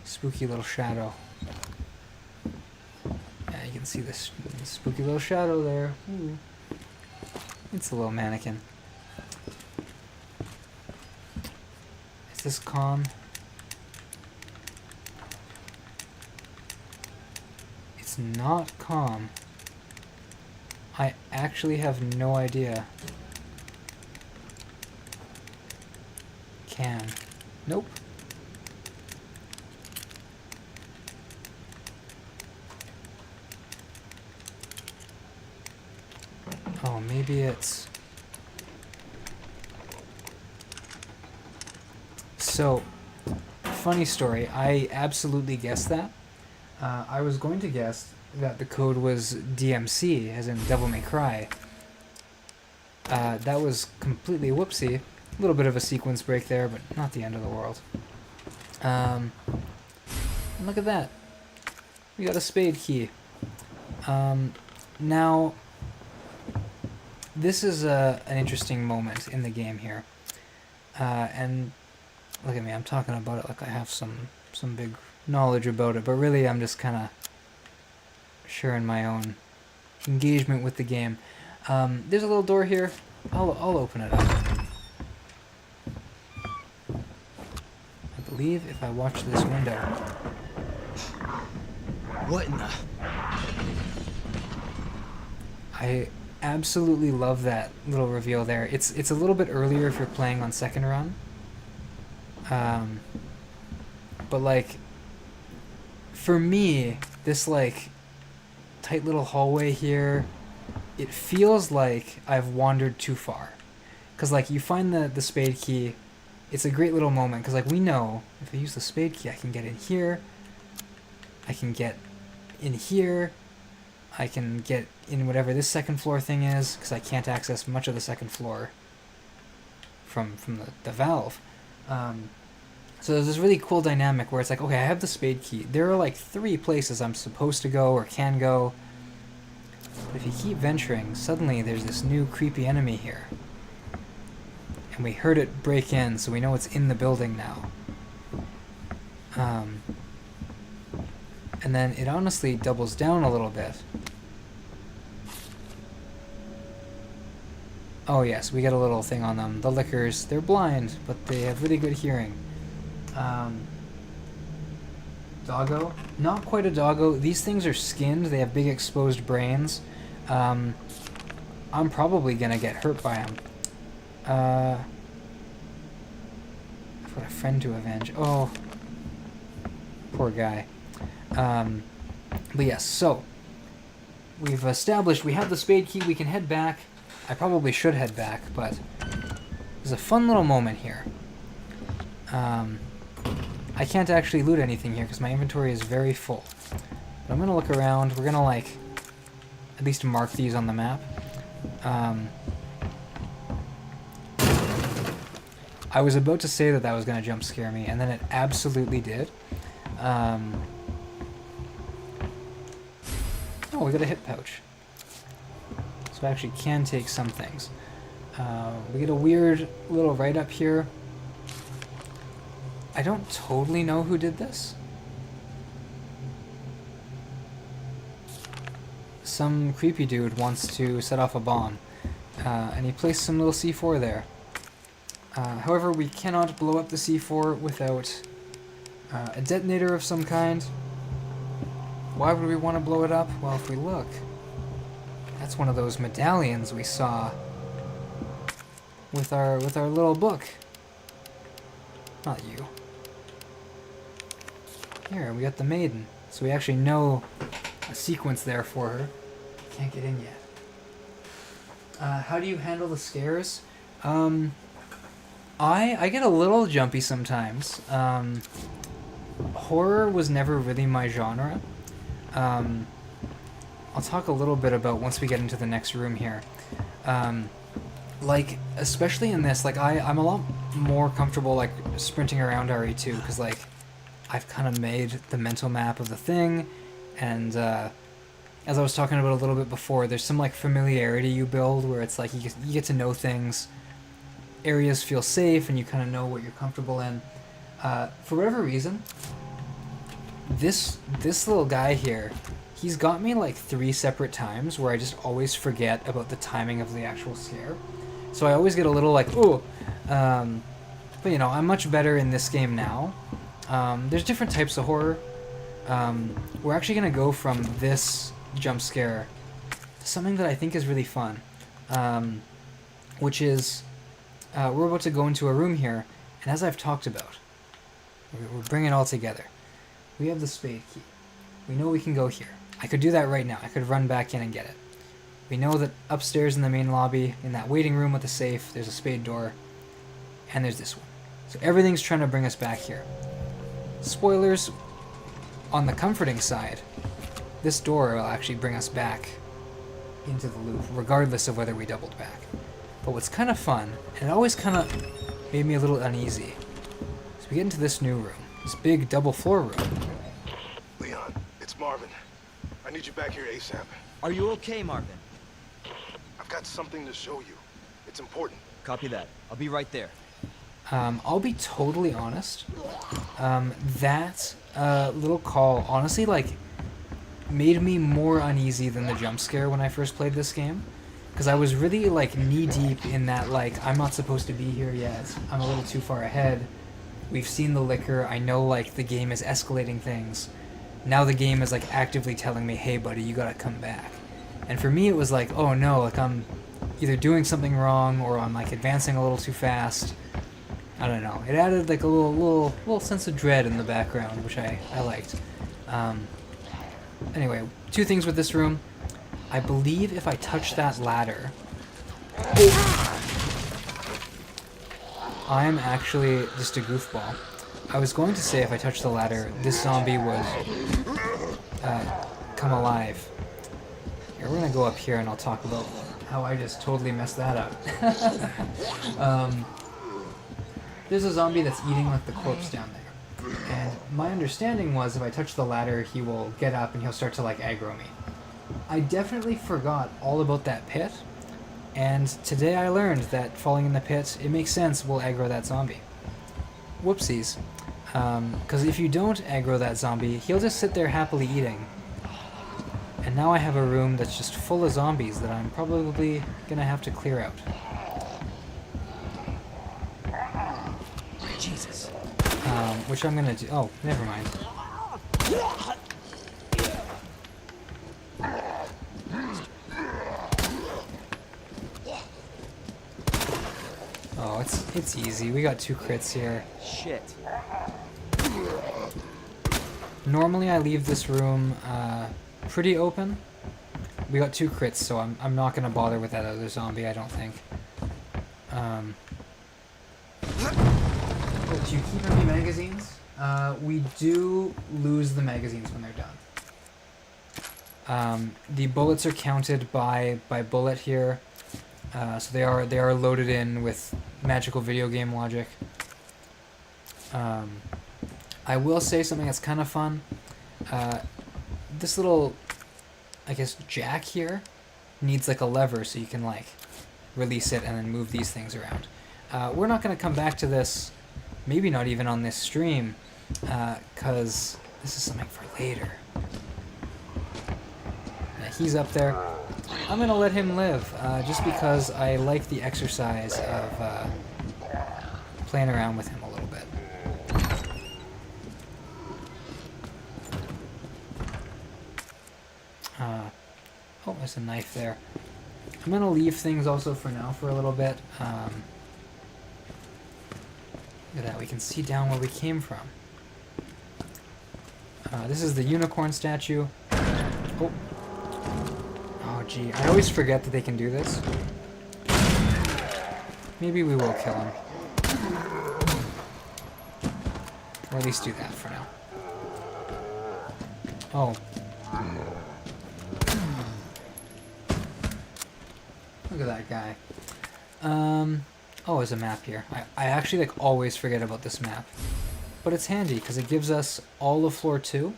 spooky little shadow. Yeah, you can see this spooky little shadow there. Ooh. It's a little mannequin. Is this calm? It's not calm. I actually have no idea. Can. Nope. Oh, maybe it's... So, funny story, I absolutely guessed that. I was going to guess that the code was DMC, as in Devil May Cry. That was completely whoopsie. A little bit of a sequence break there, but not the end of the world. And look at that. We got a spade key. Now, this is an interesting moment in the game here. And look at me, I'm talking about it like I have some big knowledge about it, but really I'm just kind of sharing my own engagement with the game. There's a little door here. I'll open it up. I believe if I watch this window. What in the... I absolutely love that little reveal there. It's a little bit earlier if you're playing on second run. But like, for me, this like tight little hallway here, it feels like I've wandered too far. Cause like you find the spade key, it's a great little moment. Cause like we know if I use the spade key, I can get in here. I can get in here. I can get in whatever this second floor thing is, because I can't access much of the second floor from the valve. So there's this really cool dynamic where it's like, okay, I have the spade key. There are like 3 places I'm supposed to go or can go. But if you keep venturing, suddenly there's this new creepy enemy here. And we heard it break in, so we know it's in the building now. And then it honestly doubles down a little bit. Oh yes, we get a little thing on them. The lickers, they're blind, but they have really good hearing. Doggo? Not quite a doggo. These things are skinned. They have big exposed brains. I'm probably gonna get hurt by them. I've got a friend to avenge. Oh, poor guy. But yes, so we've established we have the spade key. We can head back. I probably should head back, but there's a fun little moment here. I can't actually loot anything here because my inventory is very full. But I'm gonna look around. We're gonna like at least mark these on the map. I was about to say that was gonna jump scare me, and then it absolutely did. Oh, we got a hip pouch. So I actually can take some things. We get a weird little write-up here. I don't totally know who did this. Some creepy dude wants to set off a bomb. And he placed some little C4 there. However, we cannot blow up the C4 without a detonator of some kind. Why would we want to blow it up? Well, if we look, that's one of those medallions we saw with our little book. Not you. Here, we got the maiden. So we actually know a sequence there for her. Can't get in yet. How do you handle the scares? I get a little jumpy sometimes. Horror was never really my genre. I'll talk a little bit about once we get into the next room here. Like, especially in this, like, I'm a lot more comfortable, like, sprinting around RE2, because, like, I've kind of made the mental map of the thing, and, as I was talking about a little bit before, there's some, like, familiarity you build, where it's like, you get to know things, areas feel safe, and you kind of know what you're comfortable in. For whatever reason, this little guy here he's got me like 3 separate times where I just always forget about the timing of the actual scare. So I always get a little like, ooh. But you know, I'm much better in this game now. There's different types of horror. We're actually going to go from this jump scare to something that I think is really fun. Which is, we're about to go into a room here, and as I've talked about, we're bringing it all together. We have the spade key. We know we can go here. I could do that right now. I could run back in and get it. We know that upstairs in the main lobby, in that waiting room with the safe, there's a spade door, and there's this one. So everything's trying to bring us back here. Spoilers, on the comforting side, this door will actually bring us back into the loop, regardless of whether we doubled back. But what's kind of fun, and it always kind of made me a little uneasy, is we get into this new room, this big double floor room. Leon, it's Marvin. I need you back here ASAP. Are you okay, Marvin? I've got something to show you. It's important. Copy that. I'll be right there. I'll be totally honest. That little call, honestly, like, made me more uneasy than the jump scare when I first played this game. Because I was really, like, knee-deep in that, like, I'm not supposed to be here yet. I'm a little too far ahead. We've seen the liquor. I know, like, the game is escalating things. Now the game is, like, actively telling me, hey, buddy, you gotta come back. And for me, it was like, oh, no, like, I'm either doing something wrong or I'm, like, advancing a little too fast. I don't know. It added, like, a little sense of dread in the background, which I liked. Anyway, 2 things with this room. I believe if I touch that ladder... I'm actually just a goofball. I was going to say if I touch the ladder, this zombie would come alive. Here, we're going to go up here and I'll talk about how I just totally messed that up. There's a zombie that's eating like the corpse down there. And my understanding was if I touch the ladder, he will get up and he'll start to like aggro me. I definitely forgot all about that pit, and today I learned that falling in the pit, it makes sense, will aggro that zombie. Whoopsies. Because if you don't aggro that zombie, he'll just sit there happily eating. And now I have a room that's just full of zombies that I'm probably gonna have to clear out. Jesus. Which I'm gonna do. Oh, never mind. Oh, it's easy. We got 2 crits here. Shit. Normally I leave this room pretty open. We got 2 crits, so I'm not gonna bother with that other zombie, I don't think. Do you keep any magazines? We do lose the magazines when they're done. The bullets are counted by bullet here, so they are loaded in with magical video game logic. I will say something that's kind of fun. This little, I guess, jack here needs like a lever so you can like release it and then move these things around. We're not going to come back to this, maybe not even on this stream, because this is something for later. Yeah, he's up there. I'm going to let him live, just because I like the exercise of playing around with him a little bit. Oh, there's a knife there. I'm going to leave things also for now for a little bit. Look at that, we can see down where we came from. This is the unicorn statue. Oh. Oh, gee. I always forget that they can do this. Maybe we will kill him. Or at least do that for now. Oh. Look at that guy. Oh, there's a map here. I actually like always forget about this map. But it's handy because it gives us all of floor 2.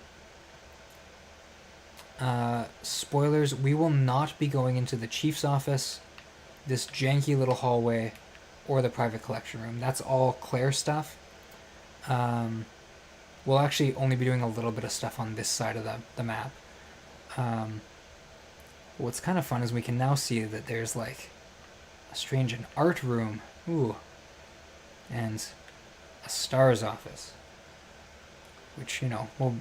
Spoilers, we will not be going into the chief's office, this janky little hallway, or the private collection room. That's all Claire stuff. We'll actually only be doing a little bit of stuff on this side of the map. What's kind of fun is we can now see that there's like a strange an art room. Ooh. And a S.T.A.R.S office. Which, you know, well,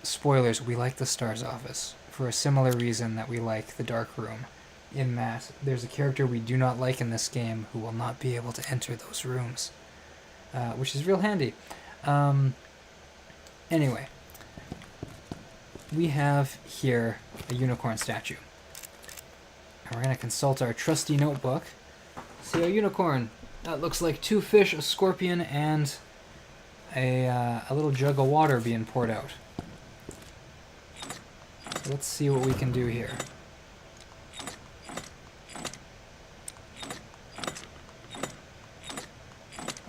spoilers, we like the S.T.A.R.S office for a similar reason that we like the dark room. In that there's a character we do not like in this game who will not be able to enter those rooms. Which is real handy. Anyway. We have here a unicorn statue. And we're going to consult our trusty notebook. See, a unicorn. That looks like 2 fish, a scorpion, and a little jug of water being poured out. Let's see what we can do here.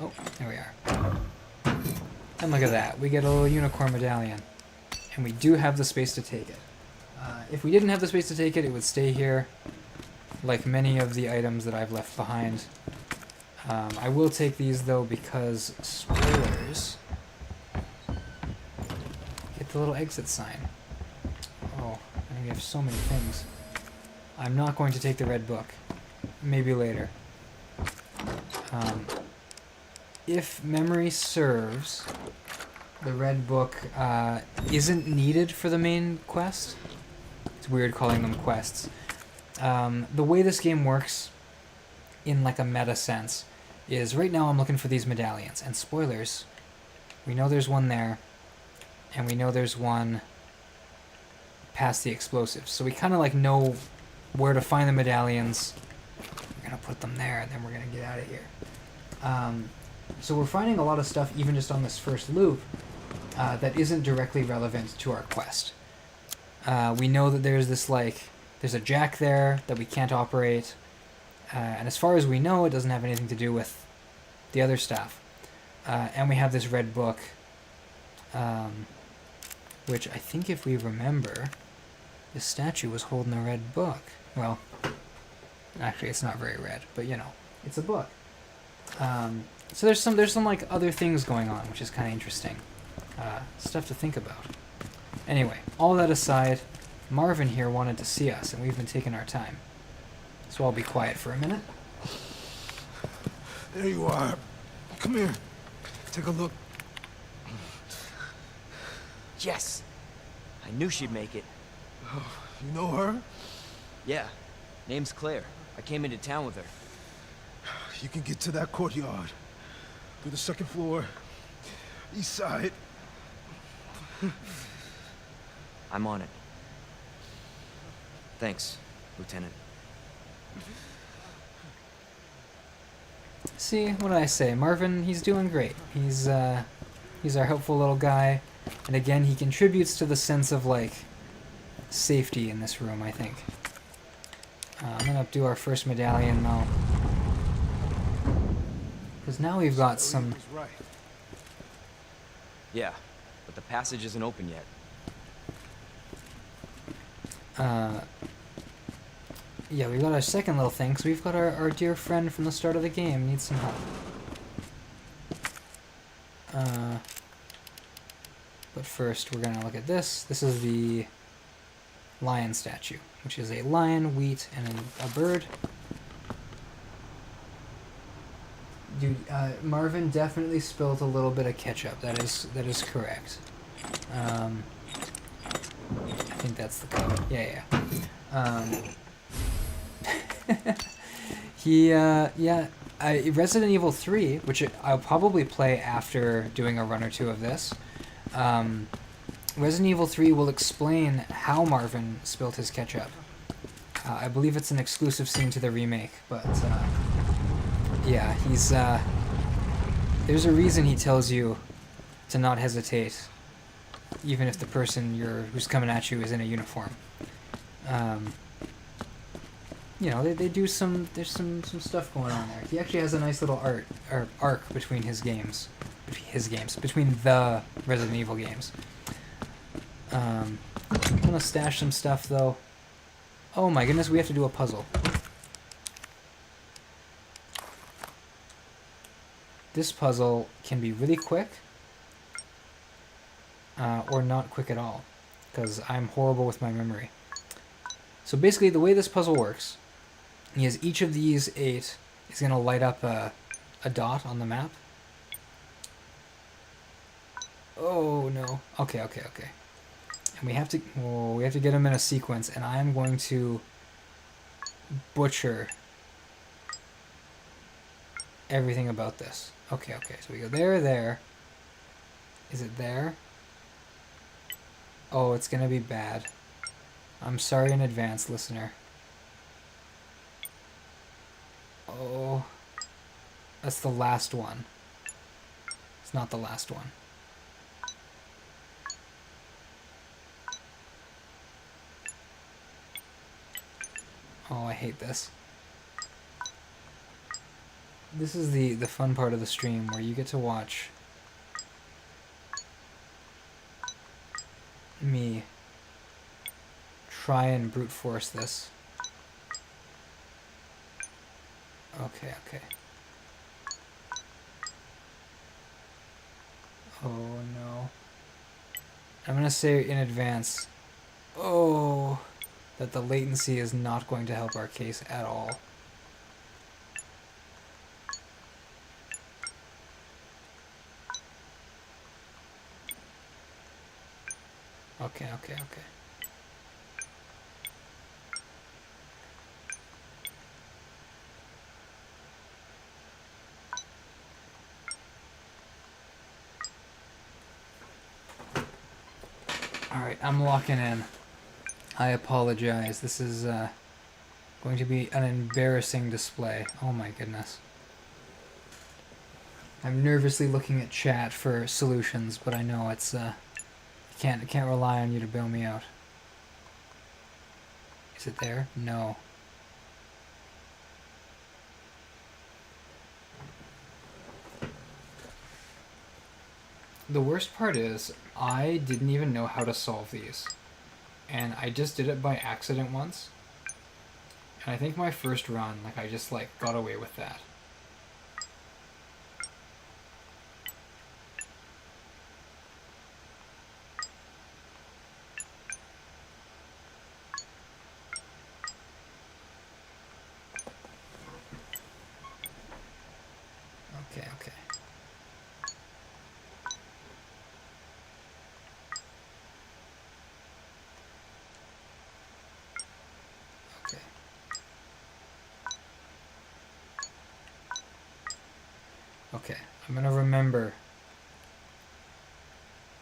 Oh, there we are. And look at that. We get a little unicorn medallion. And we do have the space to take it. If we didn't have the space to take it, it would stay here, like many of the items that I've left behind. I will take these, though, because spoilers. Get the little exit sign. Oh, and we have so many things. I'm not going to take the red book. Maybe later. If memory serves, the red book isn't needed for the main quest. It's weird calling them quests. The way this game works, in like a meta sense, is right now I'm looking for these medallions. And spoilers, we know there's one there, and we know there's one past the explosives. So we kind of like know where to find the medallions. We're going to put them there, and then we're going to get out of here. So we're finding a lot of stuff even just on this first loop that isn't directly relevant to our quest. We know that there's this there's a jack there that we can't operate, and as far as we know, it doesn't have anything to do with the other stuff. And we have this red book, which I think if we remember, this statue was holding a red book. Well, actually it's not very red, but you know, it's a book. So there's some like other things going on, which is kind of interesting. Stuff to think about. Anyway, all that aside, Marvin here wanted to see us, and we've been taking our time. So I'll be quiet for a minute. There you are. Come here. Take a look. Yes! I knew she'd make it. Oh, you know her? Yeah. Name's Claire. I came into town with her. You can get to that courtyard. Through the second floor. East side. I'm on it. Thanks, Lieutenant. See, what did I say? Marvin, he's doing great. He's our helpful little guy. And again, he contributes to the sense of, like, safety in this room, I think. I'm gonna do our first medallion, though. Because now we've got some... He was right. Yeah, but the passage isn't open yet. Yeah, we've got our second little thing, so we've got our dear friend from the start of the game needs some help. But first, we're going to look at this. This is the lion statue, which is a lion, wheat, and a bird. Dude, Marvin definitely spilled a little bit of ketchup. That is correct. I think that's the code. Yeah. Resident Evil 3, which I'll probably play after doing a run or two of this. Resident Evil 3 will explain how Marvin spilled his ketchup. I believe it's an exclusive scene to the remake, but yeah, he's there's a reason he tells you to not hesitate, even if the person who's coming at you is in a uniform. You know, they do there's some stuff going on there. He actually has a nice little arc between between the Resident Evil games. I'm gonna stash some stuff though. Oh my goodness, we have to do a puzzle. This puzzle can be really quick, or not quick at all. because I'm horrible with my memory. So basically, the way this puzzle works is each of these 8 is going to light up a dot on the map. Oh no. Okay. And we have to get them in a sequence, and I am going to butcher everything about this. Okay. So we go there. Is it there? Oh, it's gonna be bad. I'm sorry in advance, listener. Oh, that's the last one. It's not the last one. Oh, I hate this. This is the fun part of the stream where you get to watch me try and brute force this. Okay. Oh no. I'm gonna say in advance, that the latency is not going to help our case at all. Okay. Alright, I'm locking in. I apologize. This is going to be an embarrassing display. Oh my goodness. I'm nervously looking at chat for solutions, but I know it's can't rely on you to bail me out. Is it there? No. The worst part is, I didn't even know how to solve these. And I just did it by accident once. And I think my first run, I just, got away with that. Okay. Okay, I'm gonna remember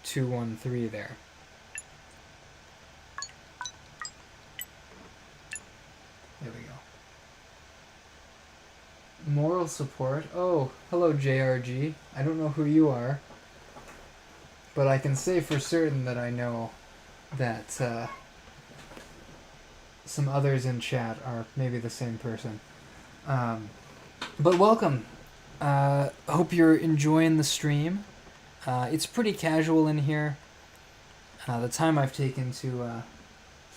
213 there. There we go. Moral support. Oh, hello JRG. I don't know who you are, but I can say for certain that I know that some others in chat are maybe the same person. But welcome. Hope you're enjoying the stream. It's pretty casual in here. The time I've taken to...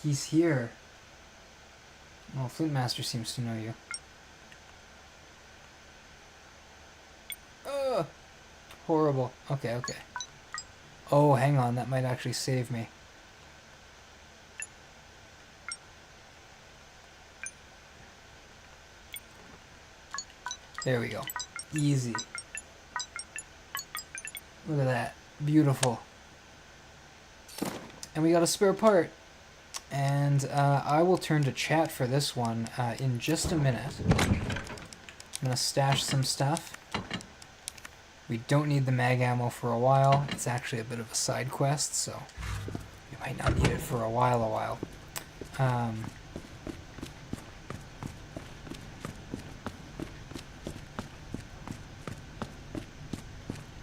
he's here. Well, Flintmaster seems to know you. Horrible. Okay. Oh, hang on. That might actually save me. There we go. Easy. Look at that. Beautiful. And we got a spare part. And I will turn to chat for this one in just a minute. I'm going to stash some stuff. We don't need the mag ammo for a while. It's actually a bit of a side quest, so we might not need it for a while.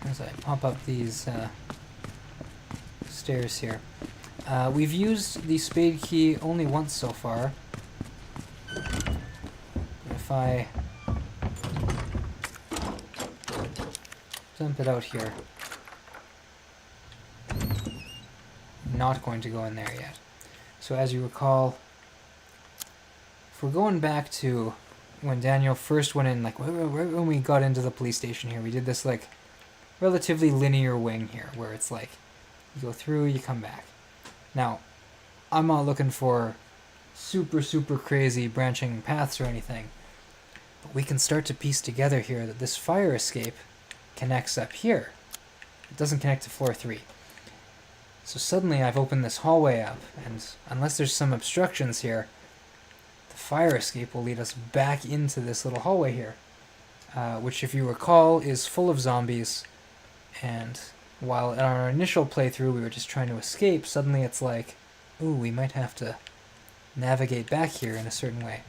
As I pop up these stairs here. We've used the spade key only once so far. If I dump it out here. Not going to go in there yet. So as you recall, if we're going back to when Daniel first went in, when we got into the police station here, we did this relatively linear wing here, where it's you go through, you come back. Now, I'm not looking for super crazy branching paths or anything, but we can start to piece together here that this fire escape connects up here. It doesn't connect to floor 3. So suddenly I've opened this hallway up, and unless there's some obstructions here, the fire escape will lead us back into this little hallway here, which, if you recall, is full of zombies. And while in our initial playthrough we were just trying to escape, suddenly it's like, ooh, we might have to navigate back here in a certain way.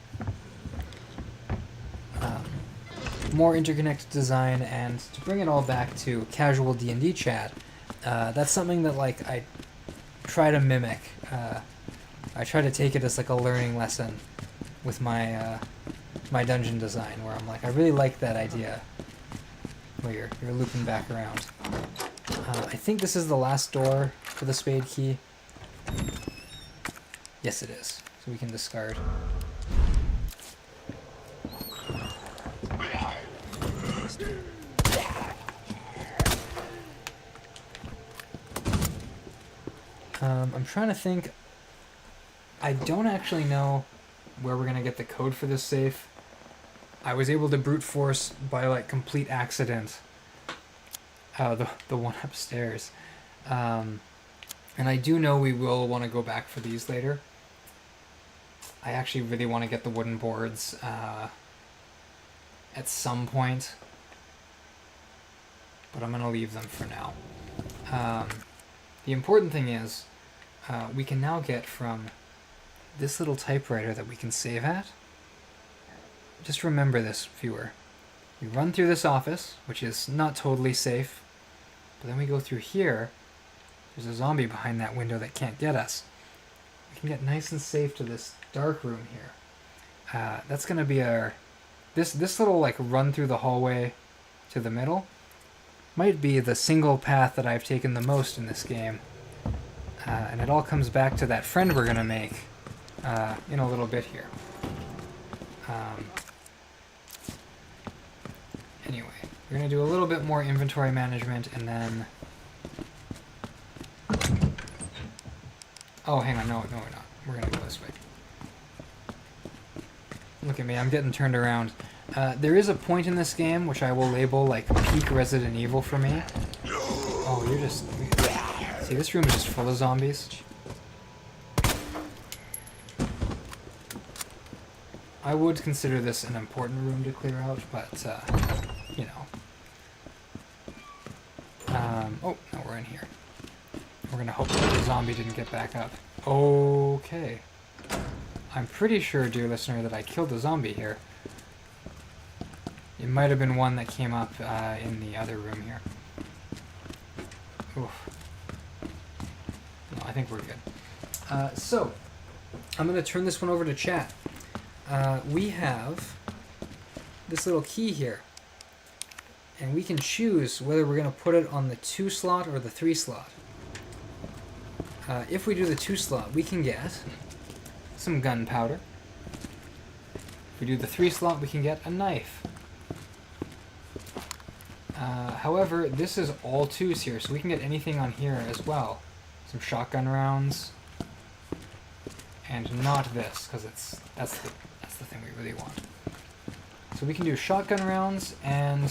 More interconnected design, and to bring it all back to casual D&D chat, that's something that like I try to mimic. I try to take it as like a learning lesson with my my dungeon design, where I'm like, I really like that idea where you're looping back around. I think this is the last door for the spade key. Yes, it is. So we can discard. I'm trying to think. I don't actually know where we're gonna get the code for this safe. I was able to brute force by like complete accident the one upstairs. And I do know we will want to go back for these later. I actually really want to get the wooden boards at some point, but I'm going to leave them for now. The important thing is we can now get from this little typewriter that we can save at. Just remember this, viewer. We run through this office, which is not totally safe, but then we go through here. There's a zombie behind that window that can't get us. We can get nice and safe to this dark room here. That's going to be our... This little like run through the hallway to the middle might be the single path that I've taken the most in this game. And it all comes back to that friend we're going to make in a little bit here. Anyway, we're going to do a little bit more inventory management, and then... Oh, hang on, no, we're not. We're going to go this way. Look at me, I'm getting turned around. There is a point in this game which I will label like peak Resident Evil for me. Oh, you're just... See, this room is just full of zombies. I would consider this an important room to clear out, but, you know. Oh, no, we're in here. We're gonna hope that the zombie didn't get back up. Okay. I'm pretty sure, dear listener, that I killed the zombie here. It might have been one that came up in the other room here. Oof. No, I think we're good. So, I'm going to turn this one over to chat. We have this little key here. And we can choose whether we're going to put it on the 2 slot or the 3 slot. If we do the 2 slot, we can get some gunpowder. If we do the 3 slot, we can get a knife. However, this is all 2s here, so we can get anything on here as well. Some shotgun rounds, and not this, because that's the thing we really want. So we can do shotgun rounds and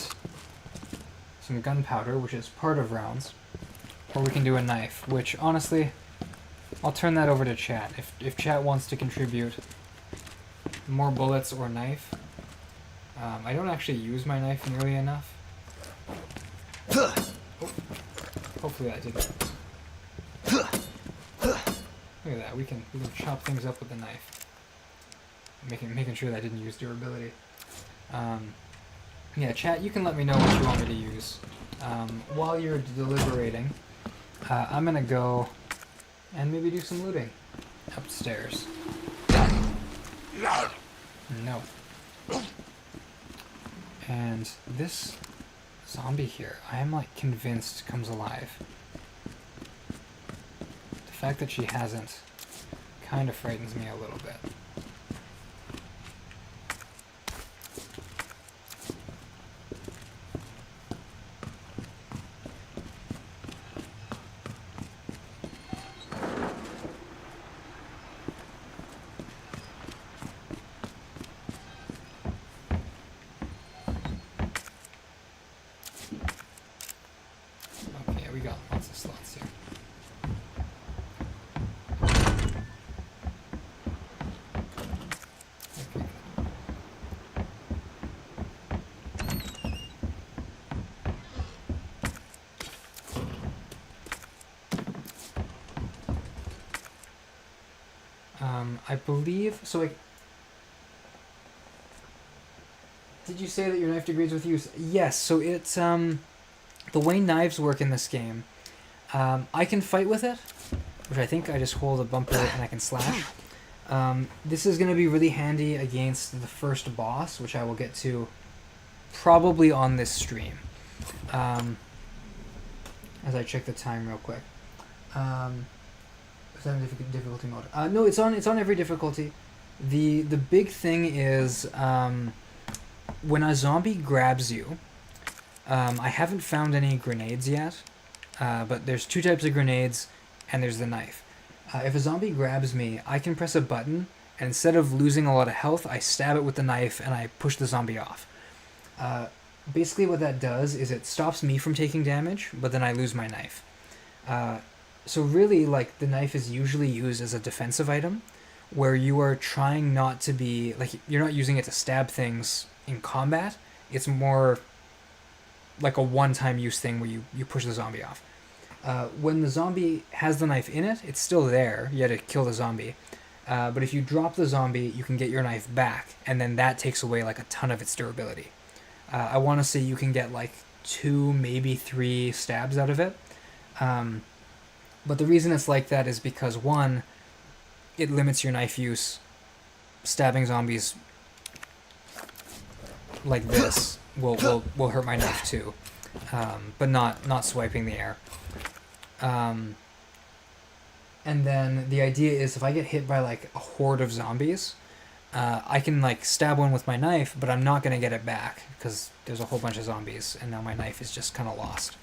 some gunpowder, which is part of rounds, or we can do a knife, which honestly, I'll turn that over to chat. If chat wants to contribute more bullets or knife, I don't actually use my knife nearly enough. Oh, hopefully that didn't. Look at that. We can chop things up with the knife. Making sure that I didn't use durability. Yeah, chat. You can let me know what you want me to use. While you're deliberating, I'm gonna go and maybe do some looting upstairs. No. And this zombie here, I am like convinced comes alive. The fact that she hasn't kind of frightens me a little bit. I believe so. Did you say that your knife degrades with use? Yes. So it's the way knives work in this game. I can fight with it, which I think I just hold a bumper and I can slash. This is going to be really handy against the first boss, which I will get to probably on this stream. As I check the time real quick. Is that a difficulty mode? No, it's on every difficulty. The big thing is when a zombie grabs you. I haven't found any grenades yet, but there's 2 types of grenades, and there's the knife. If a zombie grabs me, I can press a button, and instead of losing a lot of health, I stab it with the knife and I push the zombie off. Basically what that does is it stops me from taking damage, but then I lose my knife. So really, like, the knife is usually used as a defensive item, where you are trying not to be, like, you're not using it to stab things in combat. It's more like a one-time use thing where you push the zombie off. When the zombie has the knife in it, it's still there. You had to kill the zombie. But if you drop the zombie, you can get your knife back, and then that takes away like a ton of its durability. I want to say you can get like 2, maybe 3 stabs out of it. But the reason it's like that is because, one, it limits your knife use. Stabbing zombies like this will hurt my knife too, but not swiping the air. And then the idea is if I get hit by like a horde of zombies, I can like stab one with my knife, but I'm not gonna get it back because there's a whole bunch of zombies, and now my knife is just kind of lost.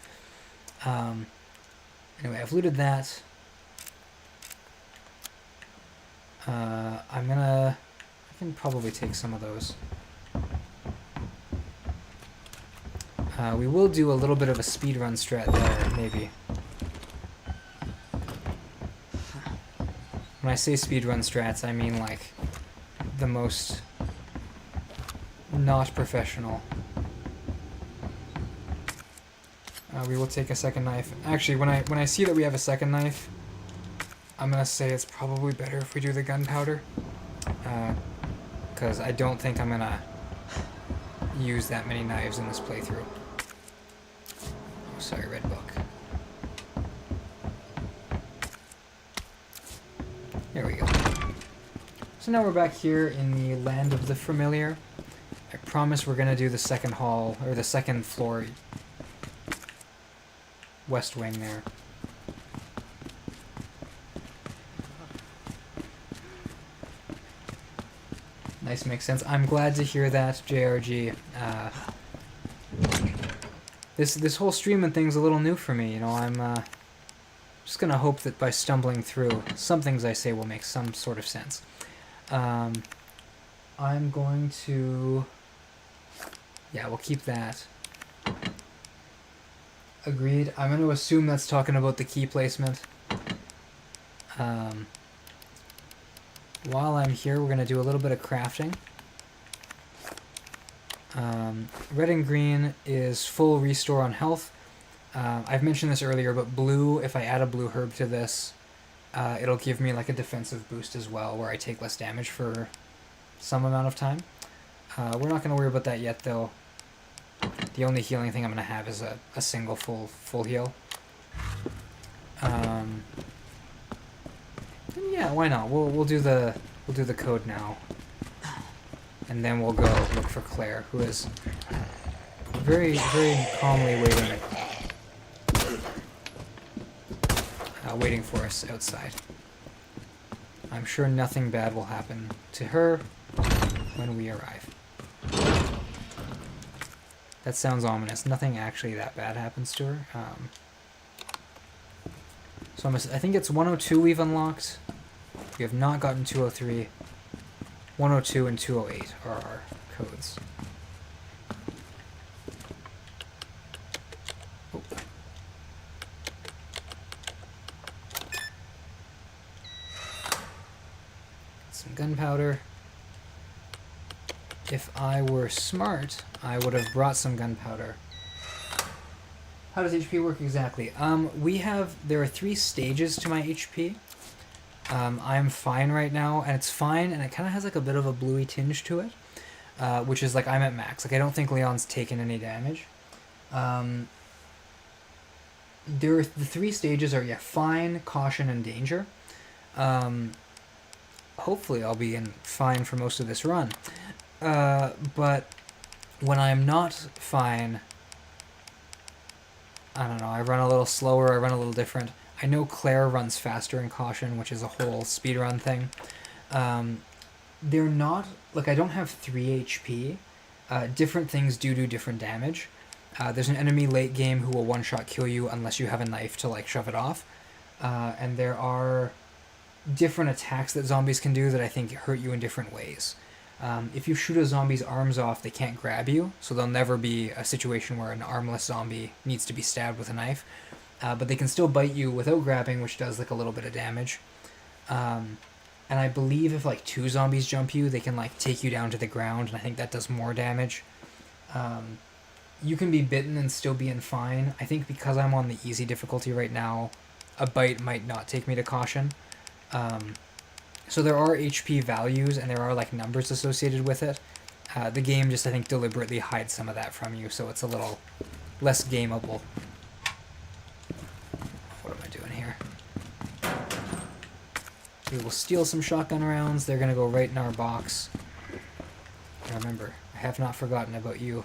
Anyway, I've looted that. I can probably take some of those. We will do a little bit of a speedrun strat there, maybe. When I say speedrun strats, I mean like the most not professional. We will take a second knife. Actually, when I see that we have a second knife, I'm gonna say it's probably better if we do the gunpowder, because I don't think I'm gonna use that many knives in this playthrough. Oh, sorry, Red Book. There we go. So now we're back here in the land of the familiar. I promise we're gonna do the second hall, or the second floor west wing there. Nice, makes sense. I'm glad to hear that, JRG. This whole streaming thing's a little new for me, you know. I'm just gonna hope that by stumbling through, some things I say will make some sort of sense. I'm going to... Yeah, we'll keep that. Agreed. I'm going to assume that's talking about the key placement. While I'm here, we're going to do a little bit of crafting. Red and green is full restore on health. I've mentioned this earlier, but blue, if I add a blue herb to this, it'll give me like a defensive boost as well, where I take less damage for some amount of time. We're not going to worry about that yet, though. The only healing thing I'm going to have is a single full heal. Yeah, why not? We'll do the code now, and then we'll go look for Claire, who is very calmly waiting for us outside. I'm sure nothing bad will happen to her when we arrive. That sounds ominous. Nothing actually that bad happens to her. So I think it's 102 we've unlocked. We have not gotten 203. 102 and 208 are our codes. Oh. Some gunpowder. If I were smart, I would have brought some gunpowder. How does HP work exactly? There are 3 stages to my HP. I'm fine right now, and it's fine, and it kind of has like a bit of a bluey tinge to it, which is like I'm at max. Like I don't think Leon's taken any damage. There are the three stages are fine, caution, and danger. Hopefully I'll be in fine for most of this run. But when I'm not fine, I don't know, I run a little slower, I run a little different. I know Claire runs faster in caution, which is a whole speedrun thing. They're not, like I don't have 3 HP. Different things do different damage. There's an enemy late game who will one-shot kill you unless you have a knife to like shove it off. And there are different attacks that zombies can do that I think hurt you in different ways. If you shoot a zombie's arms off, they can't grab you, so there'll never be a situation where an armless zombie needs to be stabbed with a knife. But they can still bite you without grabbing, which does like a little bit of damage. And I believe if like 2 zombies jump you, they can like take you down to the ground, and I think that does more damage. You can be bitten and still be in fine. I think because I'm on the easy difficulty right now, a bite might not take me to caution. So there are HP values and there are like numbers associated with it. The game just I think deliberately hides some of that from you, so it's a little less gameable. What am I doing here? We will steal some shotgun rounds. They're gonna go right in our box. And remember, I have not forgotten about you,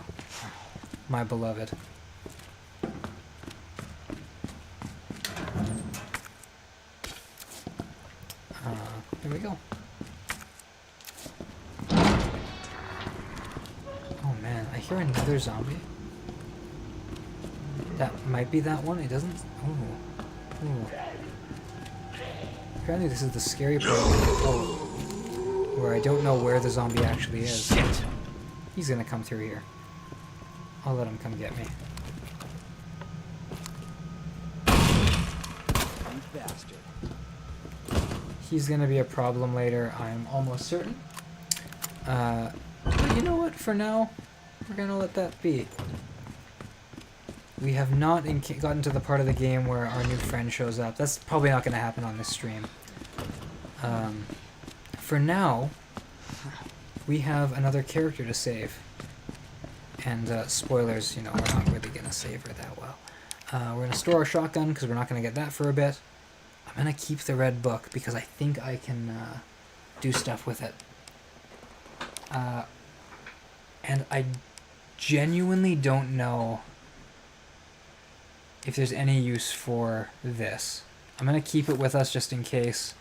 my beloved. Here we go. Oh man, I hear another zombie. That might be that one. It doesn't. Ooh. Ooh. Apparently, this is the scary part where I don't know where the zombie actually is. Shit. He's gonna come through here. I'll let him come get me. You bastard. He's gonna be a problem later, I'm almost certain. But you know what? For now, we're gonna let that be. We have not gotten to the part of the game where our new friend shows up. That's probably not gonna happen on this stream. For now, we have another character to save. And spoilers, you know, we're not really gonna save her that well. We're gonna store our shotgun because we're not gonna get that for a bit. I'm gonna keep the red book because I think I can do stuff with it. And I genuinely don't know if there's any use for this. I'm gonna keep it with us just in case.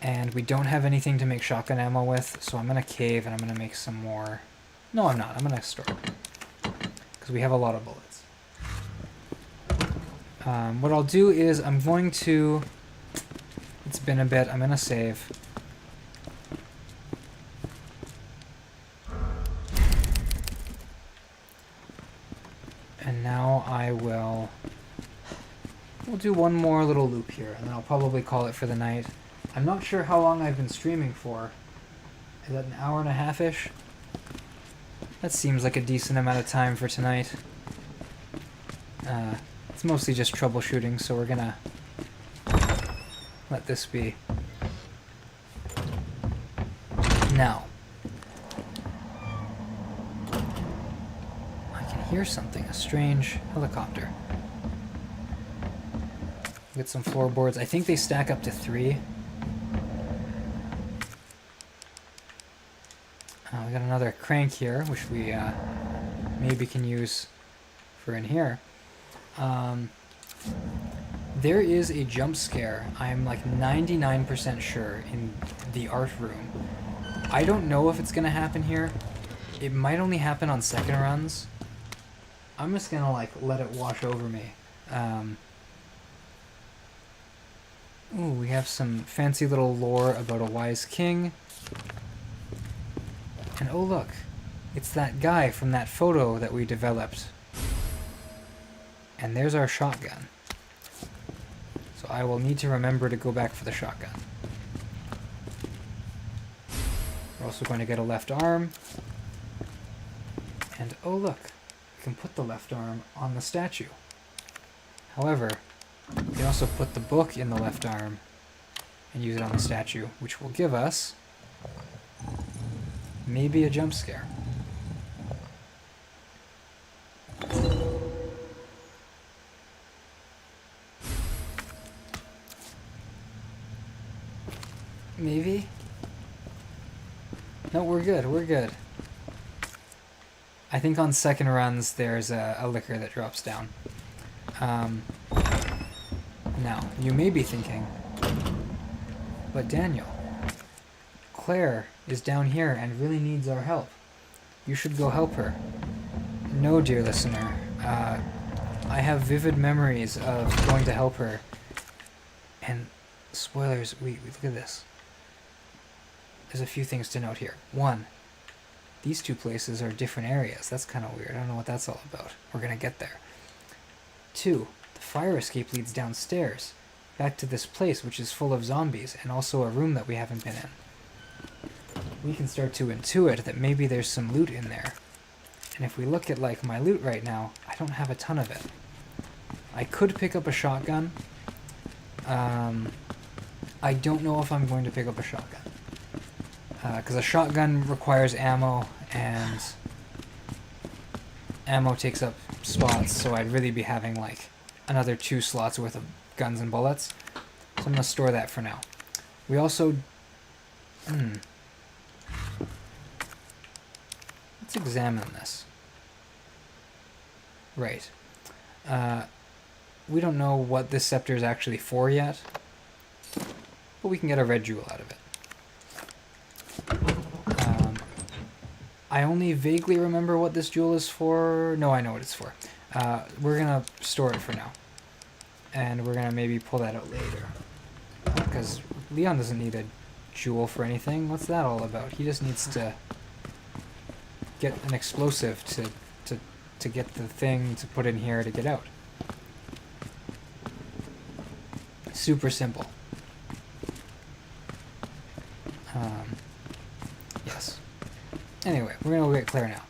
And we don't have anything to make shotgun ammo with, so I'm gonna cave and I'm gonna make some more. No, I'm not. I'm gonna store it because we have a lot of bullets. What I'll do is I'm going to, it's been a bit, I'm going to save. And now we'll do one more little loop here, and then I'll probably call it for the night. I'm not sure how long I've been streaming for. Is that an hour and a half-ish? That seems like a decent amount of time for tonight. It's mostly just troubleshooting, so we're gonna let this be. Now, I can hear something, a strange helicopter. Get some floorboards. I think they stack up to 3. We got another crank here, which we maybe can use for in here. There is a jump scare, I'm like 99% sure, in the art room. I don't know if it's going to happen here. It might only happen on second runs. I'm just going to like let it wash over me. Ooh, we have some fancy little lore about a wise king. And oh look, it's that guy from that photo that we developed. And there's our shotgun. So I will need to remember to go back for the shotgun. We're also going to get a left arm. And oh look, we can put the left arm on the statue. However, we can also put the book in the left arm and use it on the statue, which will give us maybe a jump scare. Maybe? No, we're good, we're good. I think on second runs there's a liquor that drops down. Now, you may be thinking, but Daniel, Claire is down here and really needs our help. You should go help her. No, dear listener. I have vivid memories of going to help her. And spoilers, we look at this. There's a few things to note here. One, these two places are different areas. That's kind of weird. I don't know what that's all about. We're going to get there. Two, the fire escape leads downstairs, back to this place which is full of zombies, and also a room that we haven't been in. We can start to intuit that maybe there's some loot in there. And if we look at like my loot right now, I don't have a ton of it. I could pick up a shotgun. I don't know if I'm going to pick up a shotgun. Because a shotgun requires ammo, and ammo takes up spots, so I'd really be having like another 2 slots worth of guns and bullets. So I'm going to store that for now. We also... Let's examine this. Right. We don't know what this scepter is actually for yet, but we can get a red jewel out of it. I only vaguely remember what this jewel is for. No, I know what it's for. We're gonna store it for now. And we're gonna maybe pull that out later. Because Leon doesn't need a jewel for anything. What's that all about? He just needs to get an explosive to get the thing to put in here to get out. Super simple. Yes. Anyway, we're gonna go get Claire now.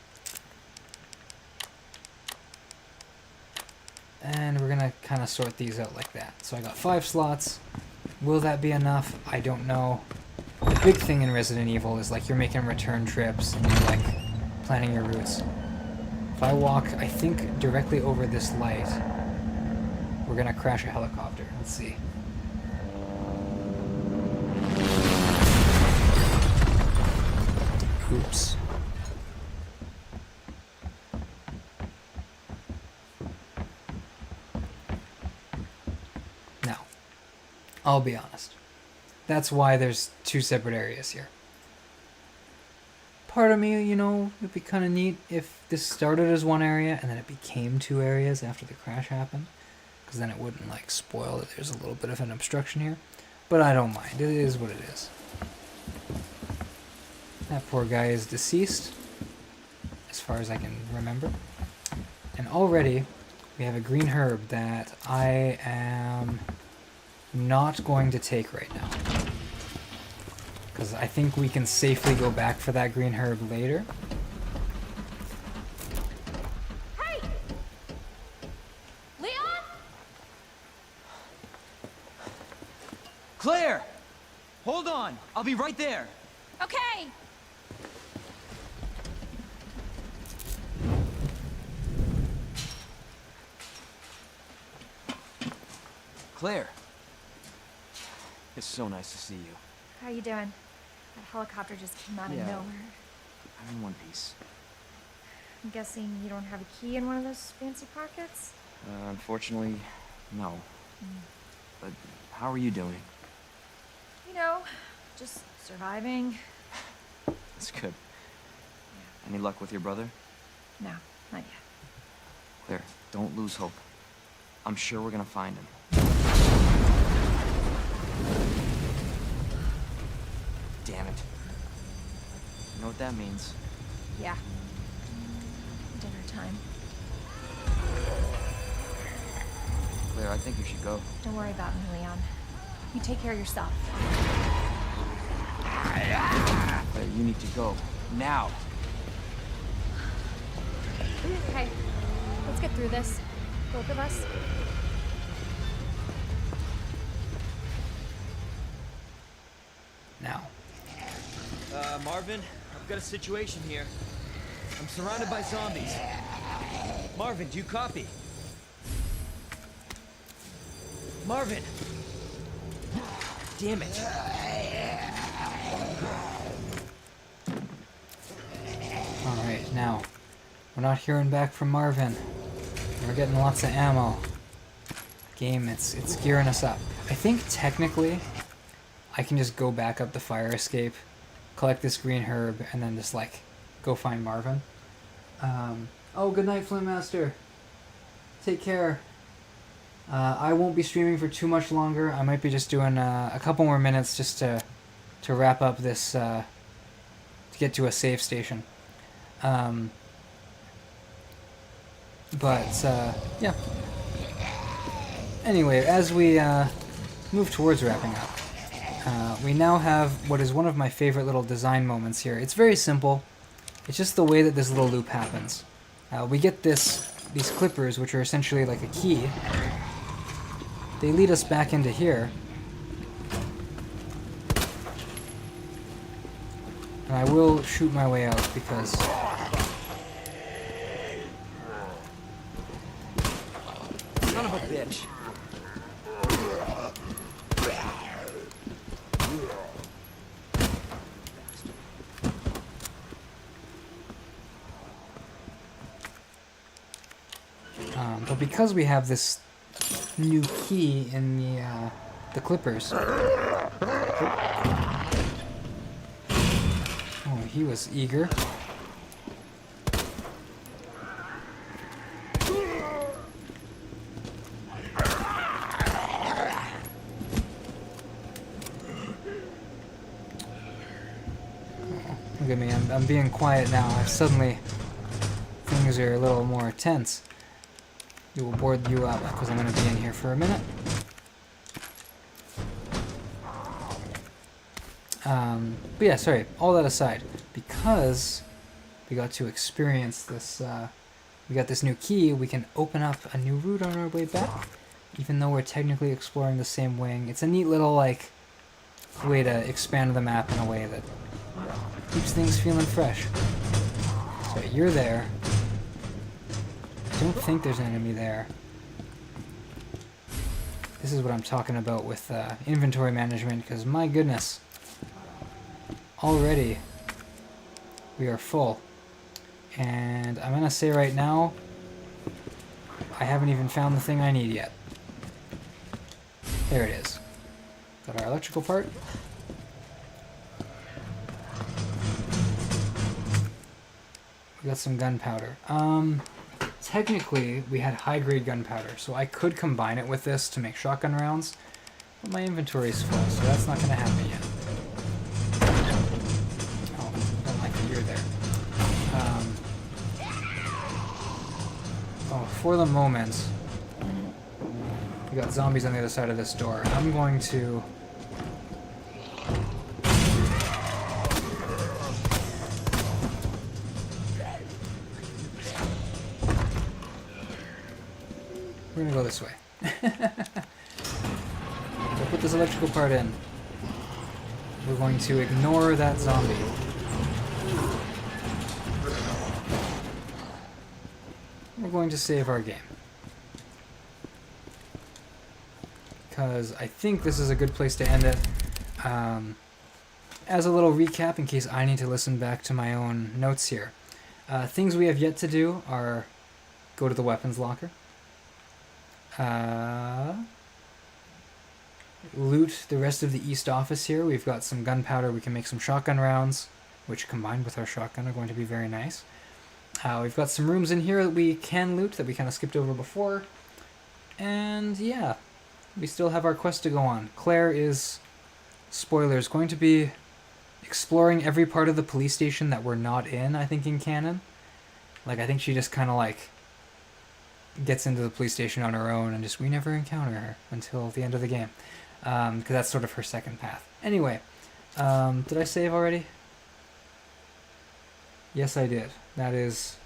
And we're gonna kind of sort these out like that. So I got 5 slots. Will that be enough? I don't know. The big thing in Resident Evil is like you're making return trips and you're like planning your routes. If I walk, I think, directly over this light, we're gonna crash a helicopter. Let's see. Oops. Now, I'll be honest. That's why there's 2 separate areas here. Part of me, you know, it'd be kind of neat if this started as 1 area and then it became 2 areas after the crash happened. Because then it wouldn't, like, spoil that there's a little bit of an obstruction here. But I don't mind. It is what it is. That poor guy is deceased, as far as I can remember. And already, we have a green herb that I am not going to take right now. Because I think we can safely go back for that green herb later. Hey! Leon? Claire! Hold on! I'll be right there! Okay! Claire! It's so nice to see you. How you doing? That helicopter just came out of Yeah. nowhere. I'm in one piece. I'm guessing you don't have a key in one of those fancy pockets? Unfortunately, no. But how are you doing? You know, just surviving. That's good. Any luck with your brother? No, not yet. Claire, don't lose hope. I'm sure we're gonna find him. Damn it. You know what that means? Yeah. Dinner time. Claire, I think you should go. Don't worry about me, Leon. You take care of yourself. Claire, you need to go. Now! Okay, let's get through this. Both of us. now. Marvin, I've got a situation here. I'm surrounded by zombies. Marvin, do you copy? Marvin! Damn it. Alright, now, we're not hearing back from Marvin. We're getting lots of ammo. Game, it's gearing us up. I think technically, I can just go back up the fire escape, collect this green herb, and then just, like, go find Marvin. Oh, good night, Flint Master. Take care. I won't be streaming for too much longer. I might be just doing a couple more minutes just to wrap up this, to get to a save station. Yeah. Anyway, as we move towards wrapping up, we now have what is one of my favorite little design moments here. It's very simple. It's just the way that this little loop happens. We get these clippers, which are essentially like a key. They lead us back into here. And I will shoot my way out because... Son of a bitch. But because we have this new key in the clippers... Oh, he was eager. Look at me, I'm being quiet now. Suddenly, things are a little more tense. We will board you up because I'm going to be in here for a minute. But yeah, sorry, all that aside, because we got to experience this, we got this new key, we can open up a new route on our way back, even though we're technically exploring the same wing. It's a neat little, like, way to expand the map in a way that keeps things feeling fresh. So you're there. I don't think there's an enemy there. This is what I'm talking about with inventory management, because my goodness, already we are full. And I'm gonna say right now, I haven't even found the thing I need yet. There it is. Got our electrical part. We got some gunpowder. Technically, we had high-grade gunpowder, so I could combine it with this to make shotgun rounds, but my inventory is full, so that's not going to happen yet. Oh, I don't like that you're there. For the moment, we got zombies on the other side of this door. I'm going to... We're gonna go this way. So put this electrical part in. We're going to ignore that zombie. We're going to save our game. Because I think this is a good place to end it. As a little recap, in case I need to listen back to my own notes here. Things we have yet to do are go to the weapons locker. Loot the rest of the east office here. We've got some gunpowder. We can make some shotgun rounds, which combined with our shotgun are going to be very nice. We've got some rooms in here that we can loot that we kind of skipped over before. And yeah, we still have our quest to go on. Claire is, spoilers, going to be exploring every part of the police station that we're not in, I think, in canon. Like, I think she just kind of like gets into the police station on her own and just we never encounter her until the end of the game, because that's sort of her second path. Anyway, did I save already? Yes, I did. That is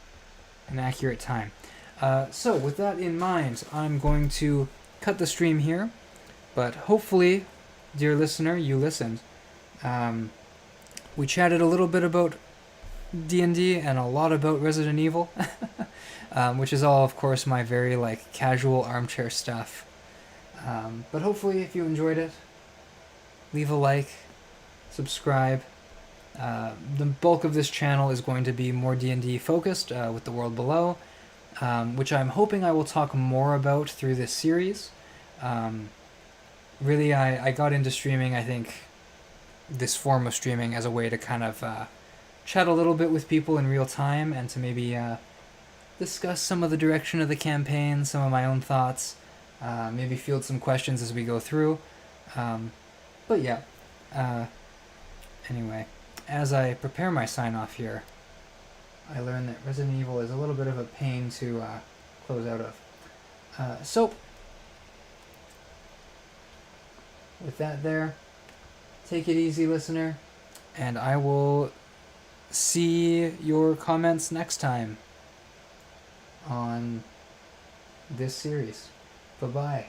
an accurate time. So with that in mind, I'm going to cut the stream here, but hopefully, dear listener, you listened. We chatted a little bit about D&D and a lot about Resident Evil, which is all, of course, my very like casual armchair stuff. But hopefully, if you enjoyed it, leave a like, subscribe. The bulk of this channel is going to be more D&D focused with the world below, which I'm hoping I will talk more about through this series. Really, I got into streaming, I think, this form of streaming as a way to kind of chat a little bit with people in real time and to maybe discuss some of the direction of the campaign, some of my own thoughts, maybe field some questions as we go through. But yeah, anyway, as I prepare my sign-off here, I learned that Resident Evil is a little bit of a pain to close out of. So, with that there, take it easy, listener, and I will see your comments next time on this series. Bye-bye.